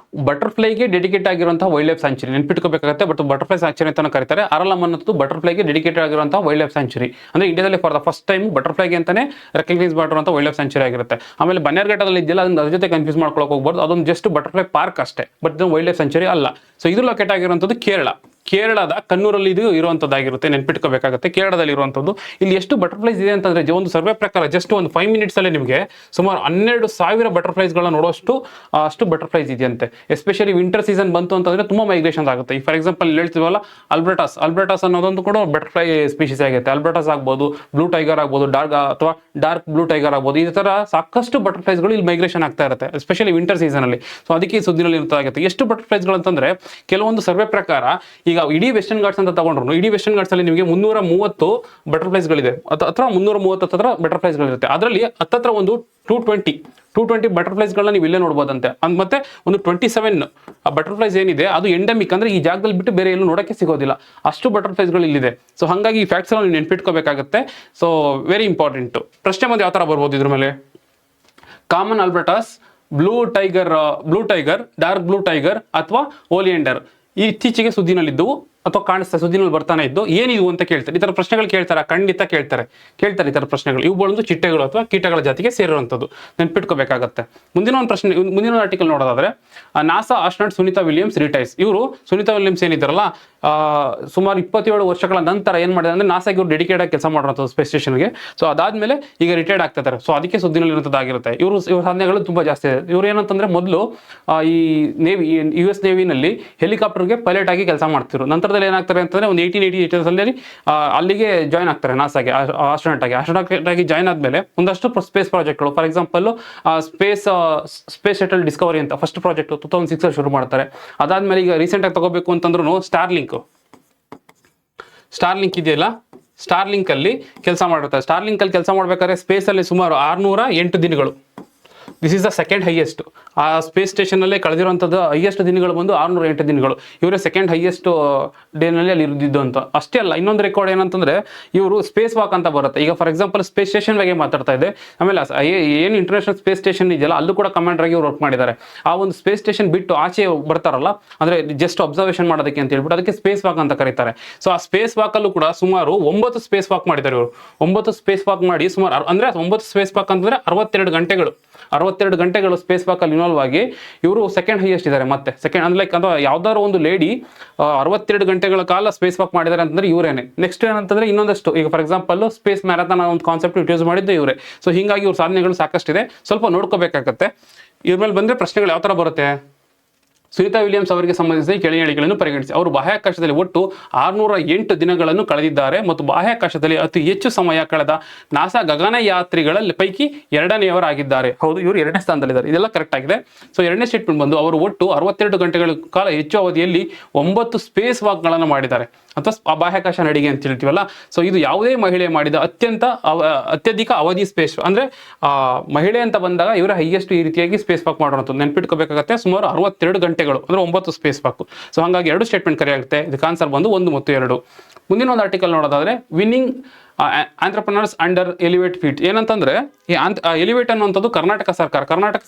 ಬಟರ್ಫ್ಲೈಗೆ ಡೆಡಿಕೇಟ್ ಆಗಿರುವಂತಹ ವೈಲ್ಡ್ ಲೈಫ್ ಸ್ಯಾಂಚುರಿ. ನೆನ್ಪಿಟ್ಕೋಬೇಕಾಗುತ್ತೆ. ಬಟ್ ಬಟರ್ಫ್ಲೈ ಸ್ಯಾಂಚುರಿ ಅಂತ ಕರೀತಾರೆ. ಅರಳಂ ಅನ್ನೋದು ಬಟರ್ಫ್ಲೈಗೆ ಡೆಡಿಕೇಟ್ ಆಗಿರುವಂತಹ ವೈಲ್ಡ್ ಲೈಫ್ ಸ್ಯಾಂಚುರಿ. ಅಂದ್ರೆ ಇಂಡಿಯಾದಲ್ಲಿ ಫಾರ್ ದ ಫಸ್ಟ್ ಟೈಮ್ ಬಟರ್ಫ್ಲೈಗೆ ಅಂತಾನೆ ರೆಕಗ್ನೈಸ್ ಮಾಡಿರುವಂತಹ ವೈಲ್ಡ್ ಲೈಫ್ ಸ್ಯಾಂಚುರಿ ಆಗಿರುತ್ತೆ. ಆಮೇಲೆ ಬನ್ನೇರ್ಘಟ್ಟದಲ್ಲಿ ಇದೆಯಲ್ಲ, ಅದ್ರ ಜೊತೆ ಕನ್ಫ್ಯೂಸ್ ಮಾಡ್ಕೊಳಕ್ ಹೋಗ್ಬಾರ್ದು. ಅದೊಂದು ಜಸ್ಟ್ ಬಟರ್ಫ್ಲೈ ಪಾರ್ಕ್ ಅಷ್ಟೇ, ಬಟ್ ಇದು ವೈಲ್ಡ್ ಲೈಫ್ ಸ್ಯಾಂಚುರಿ ಅಲ್ಲ. ಸೊ ಇದು ಲೊಕೇಟ್ ಆಗಿರುವಂಥದ್ದು ಕೇರಳದ ಕಣ್ಣೂರಲ್ಲಿ ಇದು ಇರುವಂಥದ್ದಾಗಿರುತ್ತೆ. ನೆನ್ಪಿಟ್ಕೋಬೇಕಾಗುತ್ತೆ. ಕೇರಳದಲ್ಲಿ ಇರುವಂಥದ್ದು. ಇಲ್ಲಿ ಎಷ್ಟು ಬಟರ್ಫ್ಲೈಸ್ ಇದೆ ಅಂತಂದ್ರೆ ಒಂದು ಸರ್ವೆ ಪ್ರಕಾರ ಜಸ್ಟ್ ಒಂದು 5 minutes ಅಲ್ಲೇ ನಿಮಗೆ ಸುಮಾರು 12,000 ಬಟರ್ಫ್ಲೈಸ್ಗಳನ್ನ ನೋಡೋಷ್ಟು ಅಷ್ಟು ಬಟರ್ಫ್ಲೈಸ್ ಇದೆಯಂತೆ. ಎಸ್ಪೆಷಲಿ ವಿಂಟರ್ ಸೀಸನ್ ಬಂತು ಅಂತಂದ್ರೆ ತುಂಬಾ ಮೈಗ್ರೇಷನ್ ಆಗುತ್ತೆ. ಈ ಫಾರ್ ಎಕ್ಸಾಂಪಲ್ ಹೇಳ್ತೀವಲ್ಲ ಅಲ್ಬ್ರಟಾಸ್ ಅನ್ನೋದೊಂದು ಕೂಡ ಬಟರ್ಫ್ಲೈ ಸ್ಪೀಶೀಸ್ ಆಗುತ್ತೆ. ಅಲ್ಬ್ರಟಾಸ್ ಆಗ್ಬೋದು, ಬ್ಲೂ ಟೈಗರ್ ಆಗ್ಬೋದು, ಡಾರ್ಕ್ ಬ್ಲೂ ಟೈಗರ್ ಆಗ್ಬೋದು. ಈ ತರ ಸಾಕಷ್ಟು ಬಟರ್ಫ್ಲೈಸ್ಗಳು ಇಲ್ಲಿ ಮೈಗ್ರೇಷನ್ ಆಗ್ತಾ ಇರುತ್ತೆ, ಎಸ್ಪೆಷಲಿ ವಿಂಟರ್ ಸೀಸನ್ ಅಲ್ಲಿ. ಸೊ ಅದಕ್ಕೆ ಈ ಸುದ್ದಿನಲ್ಲಿ ಇರುತ್ತಾಗುತ್ತೆ. ಎಷ್ಟು ಬಟರ್ಫ್ಲೈಸ್ಗಳು ಅಂತಂದ್ರೆ ಕೆಲವೊಂದು ಸರ್ವೆ ಪ್ರಕಾರ ಈಗ ಇಡೀ ವೆಸ್ಟರ್ನ್ ಘಾಟ್ಸ್ ಅಂತ ತಗೊಂಡ್ರು, ಇಡೀ ವೆಸ್ಟರ್ನ್ ಘಾಟ್ಸ್ ಅಲ್ಲಿ ನಿಮಗೆ 330 ಬಟರ್ಫ್ಲೈಸ್ಗಳಿದೆ ಅಥವಾ 330 ಬಟರ್ಫ್ಲೈಸ್ಗಳಿರುತ್ತೆ. ಅದರಲ್ಲಿ ಹತ್ತತ್ರ ಒಂದು 220 ಬಟರ್ಫ್ಲೈಸ್ಗಳನ್ನ ನೀವು ಇಲ್ಲೇ ನೋಡ್ಬೋದಂತೆ. ಮತ್ತೆ ಒಂದು 27 ಬಟರ್ಫ್ಲೈಸ್ ಏನಿದೆ ಅದು ಎಂಡೆಮಿಕ್, ಅಂದ್ರೆ ಈ ಜಾಗದಲ್ಲಿ ಬಿಟ್ಟು ಬೇರೆ ಎಲ್ಲೂ ನೋಡಕ್ಕೆ ಸಿಗೋದಿಲ್ಲ, ಅಷ್ಟು ಬಟರ್ಫ್ಲೈಸ್ಗಳು ಇಲ್ಲಿದೆ. ಸೊ ಹಾಗಾಗಿ ಈ ಫ್ಯಾಕ್ಟ್ಸ್ ನೀವು ನೆನ್ಪಿಟ್ಕೋಬೇಕಾಗುತ್ತೆ. So very important. ಪ್ರಶ್ನೆ ಬಂದು ಯಾವ ತರ ಬರ್ಬೋದು ಇದ್ರ ಮೇಲೆ? Common albatross, blue tiger, dark blue tiger ಅಥವಾ ಓಲಿಯಂಡರ್ ಇತ್ತೀಚೆಗೆ ಸುದ್ದಿನಲ್ಲಿದ್ದವು ಅಥವಾ ಸುದ್ದಿನಲ್ಲಿ ಬರ್ತಾನೆ ಇದ್ದು ಏನಿದು ಅಂತ ಕೇಳ್ತಾರೆ. ಈ ತರ ಪ್ರಶ್ನೆಗಳು ಕೇಳ್ತಾರೆ, ಖಂಡಿತ ಕೇಳ್ತಾರೆ ಈ ತರ ಪ್ರಶ್ನೆಗಳು. ಇವುಗಳೊಂದು ಚಿಟ್ಟೆಗಳು ಅಥವಾ ಕೀಟಗಳ ಜಾತಿಗೆ ಸೇರಿರುವಂಥದ್ದು. ನೆನ್ಪಿಟ್ಕೋಬೇಕಾಗತ್ತೆ. ಮುಂದಿನ ಆರ್ಟಿಕಲ್ ನೋಡೋದಾದ್ರೆ NASA astronaut Sunita Williams retires. ಇವರು ಸುನೀತಾ ವಿಲಿಯಮ್ಸ್ ಏನಿದ್ದಾರಲ್ಲ ಸುಮಾರು 27 ವರ್ಷಗಳ ನಂತರ ಏನ್ ಮಾಡಿದ್ರೆ ಅಂದ್ರೆ ನಾಸಾಗೆ ಇವರು ಡೆಡಿಕೇಟ್ ಆಗಿ ಕೆಲಸ ಮಾಡಿರುವಂಥದ್ದು ಸ್ಪೇಸ್ ಸ್ಟೇಷನ್ಗೆ. ಸೊ ಅದಾದ್ಮೇಲೆ ಈಗ ರಿಟೈರ್ಡ್ ಆಗ್ತಾ ಇದ್ದಾರೆ. ಸೊ ಅದಕ್ಕೆ ಸುದ್ದಿನಲ್ಲಿ ಇರುವಂಥದ್ದಾಗಿರುತ್ತೆ. ಇವ್ರ ಸಾಧನೆಗಳು ತುಂಬಾ ಜಾಸ್ತಿ ಇದೆ. ಇವ್ರು ಏನಂತಂದ್ರೆ ಮೊದಲು ಈ US ನೇವಿನಲ್ಲಿ ಹೆಲಿಕಾಪ್ಟರ್ಗೆ ಪೈಲಟ್ ಆಗಿ ಕೆಲಸ ಮಾಡ್ತಿದ್ರು. ನಂತರದಲ್ಲಿ ಏನಾಗ್ತಾರೆ ಅಂತಂದ್ರೆ ಒಂದು 1888 ಅಲ್ಲಿ ಅಲ್ಲಿಗೆ ಜಾಯ್ನ್ ಆಗ್ತಾರೆ ನಾಸಾಗೆ ಆಸ್ಟ್ರೋನಾಟ್ ಆಗಿ ಜಾಯ್ನ್ ಆದ್ಮೇಲೆ ಒಂದಷ್ಟು ಸ್ಪೇಸ್ ಪ್ರಾಜೆಕ್ಟ್ಗಳು, for example space shuttle discovery ಅಂತ ಫಸ್ಟ್ ಪ್ರಾಜೆಕ್ಟ್ 2006 ಅಲ್ಲಿ ಶುರು ಮಾಡ್ತಾರೆ. ಅದಾದ್ಮೇಲೆ ಈಗ ರೀಸೆಂಟ್ ಆಗಿ ತಗೋಬೇಕು ಅಂತಂದ್ರೂ ಸ್ಟಾರ್ಲಿಂಕ್ ಇದೆಯಲ್ಲ, ಸ್ಟಾರ್ಲಿಂಕ್ ಅಲ್ಲಿ ಕೆಲಸ ಮಾಡಿರ್ತಾರೆ. ಸ್ಟಾರ್ಲಿಂಕ್ ಅಲ್ಲಿ ಕೆಲಸ ಮಾಡ್ಬೇಕಾದ್ರೆ ಸ್ಪೇಸ್ ಅಲ್ಲಿ ಸುಮಾರು 608 ದಿನಗಳು this is the second highest. ಆ ಸ್ಪೇಸ್ ಸ್ಟೇಷನಲ್ಲೇ ಕಳೆದಿರುವಂಥದ್ದು ಹೈಯೆಸ್ಟ್ ದಿನಗಳು ಬಂದು 608 ದಿನಗಳು. ಇವರೇ ಸೆಕೆಂಡ್ ಹೈಯೆಸ್ಟ್ ಡೇನಲ್ಲಿ ಅಲ್ಲಿ ಇರಿದ್ದು ಅಂತ. ಅಷ್ಟೇ ಅಲ್ಲ, ಇನ್ನೊಂದು ರೆಕಾರ್ಡ್ ಏನಂತಂದ್ರೆ ಇವರು ಸ್ಪೇಸ್ ವಾಕ್ ಅಂತ ಬರುತ್ತೆ. ಈಗ ಫಾರ್ ಎಕ್ಸಾಂಪಲ್ ಸ್ಪೇಸ್ ಸ್ಟೇಷನ್ ಬಗ್ಗೆ ಮಾತಾಡ್ತಾ ಇದೆ. ಆಮೇಲೆ ಏನು ಇಂಟರ್ನ್ಯಾಷನಲ್ ಸ್ಪೇಸ್ ಸ್ಟೇಷನ್ ಇದೆಯಲ್ಲ, ಅಲ್ಲೂ ಕೂಡ ಕಮಾಂಡರ್ ಆಗಿ ವರ್ಕ್ ಮಾಡಿದ್ದಾರೆ. ಆ ಒಂದು ಸ್ಪೇಸ್ ಸ್ಟೇಷನ್ ಬಿಟ್ಟು ಆಚೆ ಬರ್ತಾರಲ್ಲ, ಅಂದ್ರೆ ಜಸ್ಟ್ ಅಬ್ಸರ್ವೇಷನ್ ಮಾಡೋದಕ್ಕೆ ಅಂತ ಹೇಳ್ಬಿಟ್ಟು ಅದಕ್ಕೆ ಸ್ಪೇಸ್ ವಾಕ್ ಅಂತ ಕರೀತಾರೆ. ಸೊ ಆ ಸ್ಪೇಸ್ ವಾಕ್ ಅಲ್ಲೂ ಕೂಡ ಸುಮಾರು 9 ಸ್ಪೇಸ್ ವಾಕ್ ಮಾಡಿದ್ದಾರೆ ಇವರು. 9 ಸ್ಪೇಸ್ ವಾಕ್ ಮಾಡಿ ಸುಮಾರು ಅಂದ್ರೆ 9 ಸ್ಪೇಸ್ ವಾಕ್ ಅಂತಂದ್ರೆ 62 ಗಂಟೆಗಳು ಸ್ಪೇಸ್ ವಾಕ್ ಅಲ್ಲಿ ಇನ್ವಾಲ್ವ್ ಆಗಿ ಇವರು ಸೆಕೆಂಡ್ ಹೈಯೆಸ್ಟ್ ಇದ್ದಾರೆ. ಮತ್ತೆ ಸೆಕೆಂಡ್ ಅಂದ್ರೆ ಲೈಕ್ ಅಂದ್ರೆ ಯಾವ್ದಾದ್ರು ಒಂದು ಲೇಡಿ 62 ಗಂಟೆಗಳ ಕಾಲ ಸ್ಪೇಸ್ ವಾಕ್ ಮಾಡಿದ್ದಾರೆ ಅಂತಂದ್ರೆ ಇವರೇನೆ. ನೆಕ್ಸ್ಟ್ ಏನಂತಂದ್ರೆ ಇನ್ನೊಂದಷ್ಟು, ಈಗ ಫಾರ್ ಎಕ್ಸಾಂಪಲ್ ಸ್ಪೇಸ್ ಮ್ಯಾರಥಾನ್ ಒಂದು ಕಾನ್ಸೆಪ್ಟ್ ಯೂಸ್ ಮಾಡಿದ್ದು ಇವರೇ. ಸೊ ಹಿಂಗಾಗಿ ಇವ್ರ ಸಾಧನೆಗಳು ಸಾಕಷ್ಟಿದೆ, ಸ್ವಲ್ಪ ನೋಡ್ಕೋಬೇಕಾಗತ್ತೆ. ಇವ್ರ ಮೇಲೆ ಬಂದ್ರೆ ಪ್ರಶ್ನೆಗಳು ಯಾವ ತರ ಬರುತ್ತೆ. ಸುನೀತಾ ವಿಲಿಯಮ್ಸ್ ಅವರಿಗೆ ಸಂಬಂಧಿಸಿದ ಕೆಳಗಿನ ಹೇಳಿಕೆಗಳನ್ನು ಪರಿಗಣಿಸಿ. ಅವರು ಬಾಹ್ಯಾಕಾಶದಲ್ಲಿ ಒಟ್ಟು 608 ದಿನಗಳನ್ನು ಕಳೆದಿದ್ದಾರೆ ಮತ್ತು ಬಾಹ್ಯಾಕಾಶದಲ್ಲಿ ಅತಿ ಹೆಚ್ಚು ಸಮಯ ಕಳೆದ ನಾಸಾ ಗಗನಯಾತ್ರಿಗಳ ಪೈಕಿ 2ನೇಯವರಾಗಿದ್ದಾರೆ. ಹೌದು, ಇವರು 2ನೇ ಸ್ಥಾನದಲ್ಲಿದ್ದಾರೆ. ಇದೆಲ್ಲ ಕರೆಕ್ಟ್ ಆಗಿದೆ. ಸೊ 2ನೇ ಸ್ಟೇಟ್ಮೆಂಟ್ ಬಂದು ಅವರು ಒಟ್ಟು 62 ಗಂಟೆಗಳ ಕಾಲ ಹೆಚ್ಚು ಅವಧಿಯಲ್ಲಿ 9 ಸ್ಪೇಸ್ ವಾಕ್ಗಳನ್ನು ಮಾಡಿದ್ದಾರೆ ಅಥವಾ ಬಾಹ್ಯಾಕಾಶ ನಡಿಗೆ ಅಂತ ಹೇಳ್ತೀವಲ್ಲ. ಸೊ ಇದು ಯಾವುದೇ ಮಹಿಳೆ ಮಾಡಿದ ಅತ್ಯಧಿಕ ಅವಧಿ ಸ್ಪೇಸ್, ಅಂದ್ರೆ ಮಹಿಳೆ ಅಂತ ಬಂದಾಗ ಇವರ ಹೈಯೆಸ್ಟ್ ಈ ರೀತಿಯಾಗಿ ಸ್ಪೇಸ್ ವಾಕ್ ಮಾಡೋದು ನೆನ್ಪಿಟ್ಕೋಬೇಕಾಗತ್ತೆ. ಸುಮಾರು 62 ಗಂಟೆಗಳು ಅಂದ್ರೆ 9 ಸ್ಪೇಸ್ ವಾಕ್. ಸೊ ಹಾಗಾಗಿ 2 ಸ್ಟೇಟ್ಮೆಂಟ್ ಕರೆಯಾಗುತ್ತೆ. ಇದಕ್ಕೆ ಆನ್ಸರ್ ಬಂದು 1 ಮತ್ತು 2. ಮುಂದಿನ ಒಂದು ಆರ್ಟಿಕಲ್ ನೋಡೋದಾದ್ರೆ winning entrepreneurs under elevate feet. ಏನಂತಂದ್ರೆ ಈ ಎಲಿವೇಟ್ ಅನ್ನುವಂಥದ್ದು ಕರ್ನಾಟಕ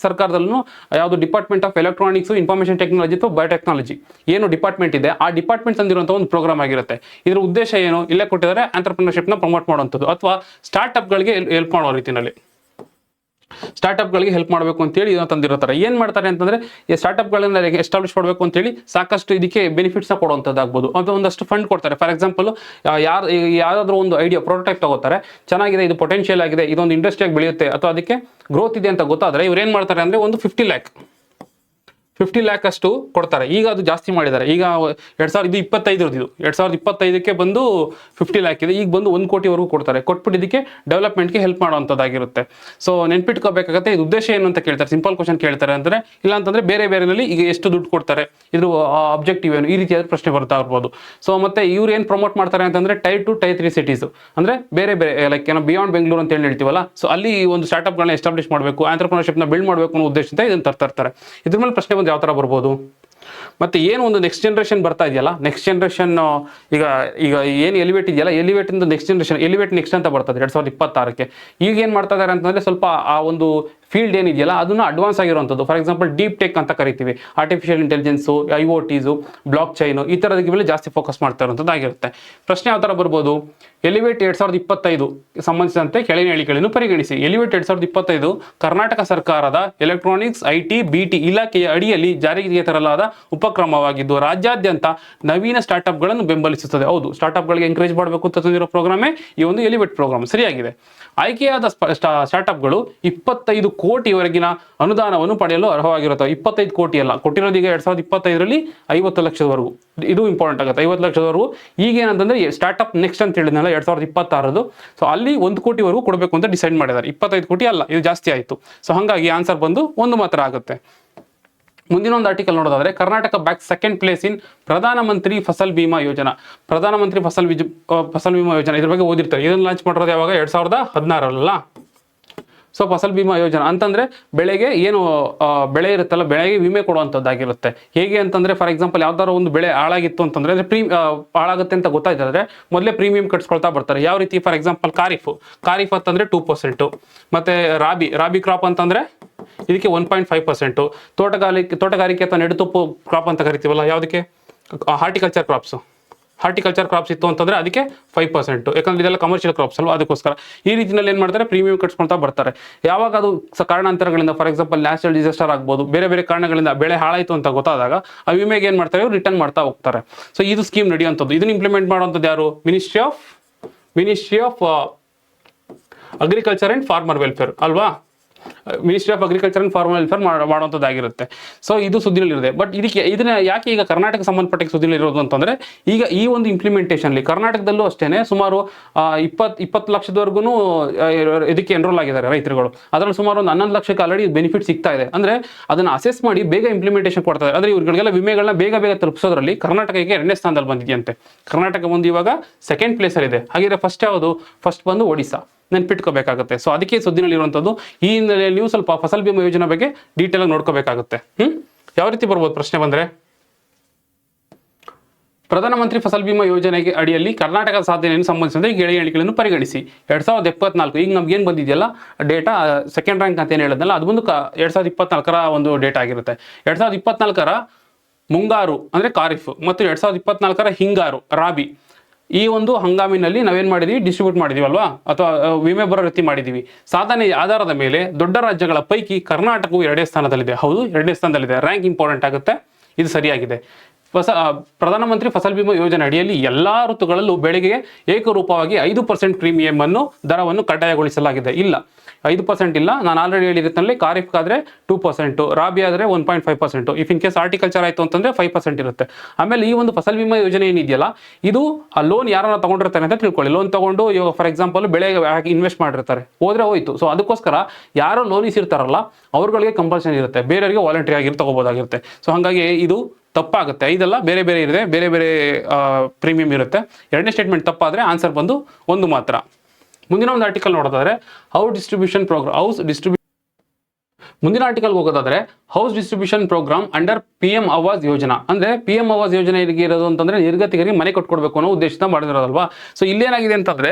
ಸರ್ಕಾರದಲ್ಲೂ ಯಾವುದು department of electronics, information technology ಅಥವಾ ಬಯೋಟೆಕ್ನಾಲಜಿ ಏನು ಡಿಪಾರ್ಟ್ಮೆಂಟ್ ಇದೆ, ಆ ಡಿಪಾರ್ಟ್ಮೆಂಟ್ ತಂದಿರುವಂಥ ಒಂದು ಪ್ರೋಗ್ರಾಮ್ ಆಗಿರುತ್ತೆ. ಇದರ ಉದ್ದೇಶ ಏನು, ಇಲ್ಲೇ ಕೊಟ್ಟಿದ್ದಾರೆ, ಆಂಟ್ರಪ್ರನರ್ಶಿಪ್ನ ಪ್ರಮೋಟ್ ಮಾಡುವಂಥದ್ದು ಅಥವಾ ಸ್ಟಾರ್ಟ್ಅಪ್ಗಳಿಗೆ ಹೆಲ್ಪ್ ಮಾಡೋ ರೀತಿಯಲ್ಲಿ ಸ್ಟಾರ್ಟ್ಅಪ್ಗಳಿಗೆ ಹೆಲ್ಪ್ ಮಾಡಬೇಕು ಅಂತೇಳಿ ಇದನ್ನು ತಂದಿರ್ತಾರೆ. ಏನು ಮಾಡ್ತಾರೆ ಅಂತಂದರೆ ಈ ಸ್ಟಾರ್ಟ್ಅಪ್ಗಳನ್ನ ಎಸ್ಟಾಬ್ಲಿಷ್ ಮಾಡಬೇಕು ಅಂತೇಳಿ ಸಾಕಷ್ಟು ಇದಕ್ಕೆ ಬೆನಿಫಿಟ್ಸ್ನ ಕೊಡುವಂಥದ್ದಾಗ್ಬೋದು, ಅಥವಾ ಒಂದಷ್ಟು ಫಂಡ್ ಕೊಡ್ತಾರೆ. ಫಾರ್ ಎಕ್ಸಾಂಪಲ್ ಯಾವುದಾದ್ರೂ ಒಂದು ಐಡಿಯಾ ಪ್ರೋಟೋಟೈಪ್ ತಗೋತಾರೆ, ಚೆನ್ನಾಗಿದೆ, ಇದು ಪೊಟೆನ್ಷಿಯಲ್ ಆಗಿದೆ, ಇದೊಂದು ಇಂಡಸ್ಟ್ರಿಯಾಗಿ ಬೆಳೆಯುತ್ತೆ ಅಥವಾ ಅದಕ್ಕೆ ಗ್ರೋತ್ ಇದೆ ಅಂತ ಗೊತ್ತಾದರೆ ಇವ್ರು ಏನು ಮಾಡ್ತಾರೆ ಅಂದರೆ ಒಂದು 50 ಲ್ಯಾಕ್ ಅಷ್ಟು ಕೊಡ್ತಾರೆ. ಈಗ ಅದು ಜಾಸ್ತಿ ಮಾಡಿದ್ದಾರೆ. ಈಗ 2025ಕ್ಕೆ ಬಂದು 50 ಲ್ಯಾಕ್ ಇದೆ, ಈಗ ಬಂದು 1 ಕೋಟಿವರೆಗೂ ಕೊಡ್ತಾರೆ. ಕೊಟ್ಬಿಟ್ಟು ಇದಕ್ಕೆ ಡೆವಲಪ್ಮೆಂಟ್ಗೆ ಹೆಲ್ಪ್ ಮಾಡುವಂಥದ್ದಾಗಿರುತ್ತೆ. ಸೊ ನೆನ್ಪಿಟ್ಕೋಬೇಕಾಗತ್ತೆ, ಇದು ಉದ್ದೇಶ ಏನು ಅಂತ ಕೇಳ್ತಾರೆ. ಸಿಂಪಲ್ ಕ್ವಶನ್ ಕೇಳ್ತಾರೆ ಅಂದರೆ, ಇಲ್ಲ ಅಂತಂದ್ರೆ ಬೇರೆನಲ್ಲಿ ಈಗ ಎಷ್ಟು ದುಡ್ಡು ಕೊಡ್ತಾರೆ, ಇದ್ರ ಅಬ್ಜೆಕ್ಟಿವ್ ಏನು, ಈ ರೀತಿಯಾದ ಪ್ರಶ್ನೆ ಬರ್ತಾ ಇರ್ಬೋದು. ಸೊ ಮತ್ತೆ ಇವ್ರು ಏನು ಪ್ರಮೋಟ್ ಮಾಡ್ತಾರೆ ಅಂತಂದ್ರೆ ಟೈರ್ 2, ಟೈರ್ 3 ಸಿಟೀಸ್ ಅಂದ್ರೆ ಬೇರೆ ಲೈಕ್ ಏನೋ ಬಿಯಾಂಡ್ ಬೆಂಗಳೂರು ಅಂತ ಹೇಳ್ತೀವಲ್ಲ, ಸೊ ಅಲ್ಲಿ ಒಂದು ಸ್ಟಾರ್ಟ್ಅಪ್ಗಳನ್ನ ಎಸ್ಟಾಬ್ಲಿಷ್ ಮಾಡಬೇಕು, ಆಂಟ್ರಪ್ರನರ್ಶಿಪ್ನ ಬಿಲ್ಡ್ ಮಾಡಬೇಕು ಅನ್ನೋ ಉದ್ದೇಶದಿಂದ ಇದನ್ನು ತರ್ತಾರೆ. ಇದ್ರ ಮೇಲೆ ಪ್ರಶ್ನೆ ಬಂದು ಯಾವ ಥರ ಬರ್ಬೋದು. ಮತ್ತೆ ಏನು ಒಂದು ನೆಕ್ಸ್ಟ್ ಜನರೇಷನ್ ಬರ್ತಾ ಇದೆಯಲ್ಲ, ನೆಕ್ಸ್ಟ್ ಜನರೇಷನ್ ಈಗ ಏನು ಎಲಿವೇಟ್ ಇದೆಯಲ್ಲ, ಎಲಿವೇಟ್ ಇಂದ ನೆಕ್ಸ್ಟ್ ಜನರೇಷನ್, ಎಲಿವೇಟ್ ನೆಕ್ಸ್ಟ್ ಅಂತ ಬರ್ತದೆ 2026ಕ್ಕೆ. ಈಗ ಏನು ಮಾಡ್ತಾ ಇದ್ದಾರೆ ಅಂತಂದ್ರೆ ಸ್ವಲ್ಪ ಆ ಒಂದು ಫೀಲ್ಡ್ ಏನಿದೆಯಲ್ಲ ಅದನ್ನು ಅಡ್ವಾನ್ಸ್ ಆಗಿರುವಂಥದ್ದು. ಫಾರ್ ಎಕ್ಸಾಂಪಲ್ ಡೀಪ್ ಟೆಕ್ ಅಂತ ಕರಿತೀವಿ, ಆರ್ಟಿಫಿಷಿಯಲ್ ಇಂಟೆಲಿಜೆನ್ಸು, IoTಸು, ಬ್ಲಾಕ್ ಚೈನು, ಈ ಥರದ ಮೇಲೆ ಜಾಸ್ತಿ ಫೋಕಸ್ ಮಾಡ್ತಾ ಇರುವಂಥದ್ದು ಆಗಿರುತ್ತೆ. ಪ್ರಶ್ನೆ ಯಾವ ಥರ ಬರ್ಬೋದು, ಎಲಿವೇಟ್ 2025 ಸಂಬಂಧಿಸಿದಂತೆ ಕೆಳಗಿನ ಹೇಳಿಕೆಗಳನ್ನು ಪರಿಗಣಿಸಿ. ಎಲಿವೇಟ್ 2025 ಕರ್ನಾಟಕ ಸರ್ಕಾರದ ಎಲೆಕ್ಟ್ರಾನಿಕ್ಸ್, IT, BT ಇಲಾಖೆಯ ಅಡಿಯಲ್ಲಿ ಜಾರಿಗೆ ತರಲಾದ ಉಪಕ್ರಮವಾಗಿದ್ದು ರಾಜ್ಯಾದ್ಯಂತ ನವೀನ ಸ್ಟಾರ್ಟ್ಅಪ್ಗಳನ್ನು ಬೆಂಬಲಿಸುತ್ತದೆ. ಹೌದು, ಸ್ಟಾರ್ಟ್ಅಪ್ಗಳಿಗೆ ಎಂಕರೇಜ್ ಮಾಡಬೇಕು ಅಂತ ತಂದಿರೋ ಪ್ರೋಗ್ರಾಮೇ ಈ ಒಂದು ಎಲಿವೇಟ್ ಪ್ರೋಗ್ರಾಮ್. ಸರಿಯಾಗಿದೆ. ಆಯ್ಕೆಯಾದ ಸ್ಟಾರ್ಟ್ಅಪ್ಗಳು 25 ಕೋಟಿವರೆಗಿನ ಅನುದಾನವನ್ನು ಪಡೆಯಲು ಅರ್ಹವಾಗಿರುತ್ತವೆ. 25 ಕೋಟಿ ಅಲ್ಲ, ಕೊಟ್ಟಿರೋದು ಈಗ 2025ರಲ್ಲಿ 50 ಲಕ್ಷದವರೆಗೂ. ಇದು ಇಂಪಾರ್ಟೆಂಟ್ ಆಗುತ್ತೆ, 50 ಲಕ್ಷದವರೆಗೂ. ಈಗ ಏನಂತಂದ್ರೆ ಸ್ಟಾರ್ಟ್ಅಪ್ ನೆಕ್ಸ್ಟ್ ಅಂತ ಹೇಳಿದ್ನಲ್ಲ 2026, ಸೊ ಅಲ್ಲಿ 1 ಕೋಟಿವರೆಗೂ ಕೊಡಬೇಕು ಅಂತ ಡಿಸೈಡ್ ಮಾಡಿದ್ದಾರೆ. 25 ಕೋಟಿ ಅಲ್ಲ, ಇದು ಜಾಸ್ತಿ ಆಯಿತು. ಸೊ ಹಾಗಾಗಿ ಆನ್ಸರ್ ಬಂದು 1 ಮಾತ್ರ ಆಗುತ್ತೆ. ಮುಂದಿನ ಒಂದು ಆರ್ಟಿಕಲ್ ನೋಡೋದಾದ್ರೆ Karnataka back second place in ಪ್ರಧಾನಮಂತ್ರಿ ಫಸಲ್ ಬಿಮಾ ಯೋಜನಾ. ಪ್ರಧಾನಮಂತ್ರಿ ಫಸಲ್ ಬಿಮಾ ಯೋಜನಾ ಇದ್ರ ಬಗ್ಗೆ ಓದಿರ್ತಾರೆ. ಇದನ್ನು ಲಾಂಚ್ ಮಾಡಿರೋದು ಯಾವಾಗ, 2016 ಸೊ ಫಸಲ್ ಬಿಮಾ ಯೋಜನಾ ಅಂತಂದ್ರೆ ಬೆಳೆಗೆ ಏನು ಬೆಳೆ ಇರುತ್ತಲ್ಲ, ಬೆಳೆಗೆ ವಿಮೆ ಕೊಡುವಂಥದ್ದಾಗಿರುತ್ತೆ. ಹೇಗೆ ಅಂತಂದ್ರೆ ಫಾರ್ ಎಕ್ಸಾಂಪಲ್ ಯಾವ್ದಾದ್ರು ಒಂದು ಬೆಳೆ ಹಾಳಾಗಿತ್ತು ಅಂತಂದ್ರೆ ಹಾಳಾಗುತ್ತೆ ಅಂತ ಗೊತ್ತಾಯ್ತಂದ್ರೆ ಮೊದಲೇ ಪ್ರೀಮಿಯಂ ಕಟ್ಸ್ಕೊಳ್ತಾ ಬರ್ತಾರೆ. ಯಾವ ರೀತಿ, ಫಾರ್ ಎಕ್ಸಾಂಪಲ್ ಖಾರಿಫ್ ಅಂತಂದ್ರೆ 2%, ಮತ್ತೆ ರಾಬಿ ಕ್ರಾಪ್ ಅಂತಂದ್ರೆ ಇದಕ್ಕೆ 1.5%, ತೋಟಗಾರಿಕೆ ಅಥವಾ ನೆಡುತುಪ್ಪು ಕ್ರಾಪ್ ಅಂತ ಕರಿತೀವಲ್ಲ, ಯಾವುದಕ್ಕೆ ಹಾರ್ಟಿಕಲ್ಚರ್ ಕ್ರಾಪ್ಸ್ ಇತ್ತು ಅಂತಂದ್ರೆ ಅದಕ್ಕೆ 5%, ಯಾಕಂದ್ರೆ ಇದೆಲ್ಲ ಕಮರ್ಷಿಯಲ್ ಕ್ರಾಪ್ಸ್ ಅಲ್ವಾ, ಅದಕ್ಕೋಸ್ಕರ ಈ ರೀತಿಯಲ್ಲಿ ಏನು ಮಾಡ್ತಾರೆ, ಪ್ರೀಮಿಯಂ ಕಟ್ಸ್ಕೊಳ್ತಾ ಬರ್ತಾರೆ. ಯಾವಾಗ ಅದು ಕಾರಣಾಂತರಗಳಿಂದ, ಫಾರ್ ಎಕ್ಸಾಂಪಲ್ ನ್ಯಾಚುರಲ್ ಡಿಸಾಸ್ಟರ್ ಆಗ್ಬೋದು, ಬೇರೆ ಕಾರಣಗಳಿಂದ ಬೆಳೆ ಹಾಳಾಯಿತು ಅಂತ ಗೊತ್ತಾದಾಗ ಆ ವಿಮೆಗೆ ಏನು ಮಾಡ್ತಾರೆ, ರಿಟರ್ನ್ ಮಾಡ್ತಾ ಹೋಗ್ತಾರೆ. ಸೊ ಇದು ಸ್ಕೀಮ್ ನಡೆಯುವಂಥದ್ದು. ಇದನ್ನು ಇಂಪ್ಲಿಮೆಂಟ್ ಮಾಡುವಂಥದ್ದು ಯಾರು, ministry of agriculture and farmer welfare ಅಲ್ವಾ, ministry of agriculture and farmer welfare ಮಾಡುವಂಥದ್ದಾಗಿರುತ್ತೆ. ಸೊ ಇದು ಸುದ್ದಿನಲ್ಲಿರುತ್ತೆ. ಬಟ್ ಇದನ್ನ ಯಾಕೆ ಈಗ ಕರ್ನಾಟಕ ಸಂಬಂಧಪಟ್ಟ ಸುದ್ದಿನಲ್ಲಿರೋದು ಅಂತಂದ್ರೆ, ಈಗ ಈ ಒಂದು ಇಂಪ್ಲಿಮೆಂಟೇಷನ್ಲಿ ಕರ್ನಾಟಕದಲ್ಲೂ ಅಷ್ಟೇನೆ ಸುಮಾರು 20 ಲಕ್ಷದವರೆಗೂ ಇದಕ್ಕೆ ಎನ್ರೋಲ್ ಆಗಿದ್ದಾರೆ ರೈತರುಗಳು. ಅದರಲ್ಲಿ ಸುಮಾರು ಒಂದು 11 ಲಕ್ಷಕ್ಕೆ ಆಲ್ರೆಡಿ ಬೆನಿಫಿಟ್ ಸಿಗ್ತಾ ಇದೆ. ಅಂದ್ರೆ ಅದನ್ನ ಅಸೆಸ್ ಮಾಡಿ ಬೇಗ ಇಂಪ್ಲಿಮೆಂಟೇಷನ್ ಕೊಡ್ತಾರೆ. ಅಂದ್ರೆ ಇವ್ರಿಗೆಲ್ಲ ವಿಮೆಗಳನ್ನ ಬೇಗ ತಲುಪಿಸೋದ್ರಲ್ಲಿ ಕರ್ನಾಟಕಕ್ಕೆ 2ನೇ ಸ್ಥಾನದಲ್ಲಿ ಬಂದಿದೆಯಂತೆ. ಕರ್ನಾಟಕ ಒಂದು ಇವಾಗ ಸೆಕೆಂಡ್ ಪ್ಲೇಸ್ ಅಲ್ಲಿ ಇದೆ. ಹಾಗಿದ್ರೆ ಫಸ್ಟ್ ಯಾವುದು, ಫಸ್ಟ್ ಬಂದು ಒಡಿಸ್ಸಾ. ನೆನ್ಪಿಟ್ಕೋಬೇಕಾಗುತ್ತೆ. ಸೊ ಅದಕ್ಕೆ ಸುದ್ದಿನಲ್ಲಿ ಇರುವಂಥದ್ದು. ಈ ಹಿನ್ನೆಲೆಯಲ್ಲಿ ನೀವು ಸ್ವಲ್ಪ ಫಸಲ್ ಬಿಮಾ ಯೋಜನೆ ಬಗ್ಗೆ ಡೀಟೇಲ್ ಆಗಿ ನೋಡ್ಕೋಬೇಕಾಗುತ್ತೆ. ಯಾವ ರೀತಿ ಬರ್ಬೋದು ಪ್ರಶ್ನೆ ಬಂದ್ರೆ, ಪ್ರಧಾನಮಂತ್ರಿ ಫಸಲ್ ಬಿಮಾ ಯೋಜನೆಗೆ ಅಡಿಯಲ್ಲಿ ಕರ್ನಾಟಕದ ಸಾಧನೆಯನ್ನು ಸಂಬಂಧಿಸಿದಂತೆ ಹೇಳಿಕೆಗಳನ್ನು ಪರಿಗಣಿಸಿ. 2024 ಈಗ ನಮ್ಗೆ ಏನು ಬಂದಿದೆಯಲ್ಲ ಡೇಟಾ, ಸೆಕೆಂಡ್ ರ್ಯಾಂಕ್ ಅಂತ ಏನು ಹೇಳಿದ್ನಲ್ಲ, ಅದು ಬಂದು 2024ರ ಒಂದು ಡೇಟಾ ಆಗಿರುತ್ತೆ. 2024ರ ಮುಂಗಾರು ಅಂದರೆ ಖಾರಿಫ್ ಮತ್ತು 2024ರ ಹಿಂಗಾರು ರಾಬಿ, ಈ ಒಂದು ಹಂಗಾಮಿನಲ್ಲಿ ನಾವೇನು ಮಾಡಿದೀವಿ, ಡಿಸ್ಟ್ರಿಬ್ಯೂಟ್ ಮಾಡಿದೀವಲ್ವಾ, ಅಥವಾ ವಿಮೆ ಬರೋ ರೀತಿ ಮಾಡಿದೀವಿ. ಸಾಧನೆಯ ಆಧಾರದ ಮೇಲೆ ದೊಡ್ಡ ರಾಜ್ಯಗಳ ಪೈಕಿ ಕರ್ನಾಟಕವು 2ನೇ ಸ್ಥಾನದಲ್ಲಿದೆ. ಹೌದು, 2ನೇ ಸ್ಥಾನದಲ್ಲಿದೆ. ರ್ಯಾಂಕ್ ಇಂಪಾರ್ಟೆಂಟ್ ಆಗುತ್ತೆ, ಇದು ಸರಿಯಾಗಿದೆ. ಪ್ರಧಾನಮಂತ್ರಿ ಫಸಲ್ ಬಿಮಾ ಯೋಜನೆ ಅಡಿಯಲ್ಲಿ ಎಲ್ಲಾ ಋತುಗಳಲ್ಲೂ ಬೆಳೆಗೆ ಏಕರೂಪವಾಗಿ 5% ಪ್ರೀಮಿಯಂ ಅನ್ನು ದರವನ್ನು ಕಡ್ಡಾಯಗೊಳಿಸಲಾಗಿದೆ. ಇಲ್ಲ, 5% ಇಲ್ಲ. ನಾನು ಆಲ್ರೆಡಿ ಹೇಳಿರ್ತನಲ್ಲಿ ಖಾರಿಫ್ಗಾದ್ರೆ 2%, ರಾಬಿ ಆದರೆ 1.5%. ಇಫ್ ಇನ್ ಕೇಸ್ ಆರ್ಟಿಕಲ್ಚರ್ ಆಯಿತು ಅಂತಂದ್ರೆ 5% ಇರುತ್ತೆ. ಆಮೇಲೆ ಈ ಒಂದು ಫಸಲ್ ಬಿಮಾ ಯೋಜನೆ ಏನಿದೆಯಲ್ಲ, ಇದು ಆ ಲೋನ್ ಯಾರನ್ನ ತಗೊಂಡಿರ್ತಾರೆ ಅಂತ ತಿಳ್ಕೊಳ್ಳಿ. ಲೋನ್ ತಗೊಂಡು ಇವಾಗ ಫಾರ್ ಎಕ್ಸಾಂಪಲ್ ಬೆಳೆ ಇನ್ವೆಸ್ಟ್ ಮಾಡಿರ್ತಾರೆ, ಹೋದ್ರೆ ಹೋಯ್ತು. ಸೊ ಅದಕ್ಕೋಸ್ಕರ ಯಾರು ಲೋನ್ ಇಸಿರ್ತಾರಲ್ಲ ಅವ್ರಗಳಿಗೆ ಕಂಪಲ್ಸರಿ ಇರುತ್ತೆ, ಬೇರೆಯವರಿಗೆ ವಾಲಂಟರಿ ಆಗಿ ತಗೋಬೋದಾಗಿರುತ್ತೆ. ಸೊ ಹಾಗಾಗಿ ಇದು ತಪ್ಪಾಗುತ್ತೆ. ಇದೆಲ್ಲ ಬೇರೆ ಬೇರೆ ಇದೆ, ಬೇರೆ ಬೇರೆ ಪ್ರೀಮಿಯಂ ಇರುತ್ತೆ. 2ನೇ ಸ್ಟೇಟ್ಮೆಂಟ್ ತಪ್ಪಾದರೆ ಆನ್ಸರ್ ಬಂದು 1 ಮಾತ್ರ. ಮುಂದಿನ ಒಂದು ಆರ್ಟಿಕಲ್ ನೋಡೋದಾದ್ರೆ ಮುಂದಿನ ಆರ್ಟಿಕಲ್ ಹೋಗೋದಾದ್ರೆ house distribution programme under PM Awas Yojana. ಅಂದ್ರೆ PM ಆವಾಸ್ ಯೋಜನೆ ಇರೋದು ಅಂತಂದ್ರೆ ನಿರ್ಗತಿಕರಿಗೆ ಮನೆ ಕಟ್ಕೊಡ್ಬೇಕು ಅನ್ನೋ ಉದ್ದೇಶದಿಂದ ಮಾಡಿರೋದಲ್ವಾ. ಸೊ ಇಲ್ಲೇನಾಗಿದೆ ಅಂತಂದ್ರೆ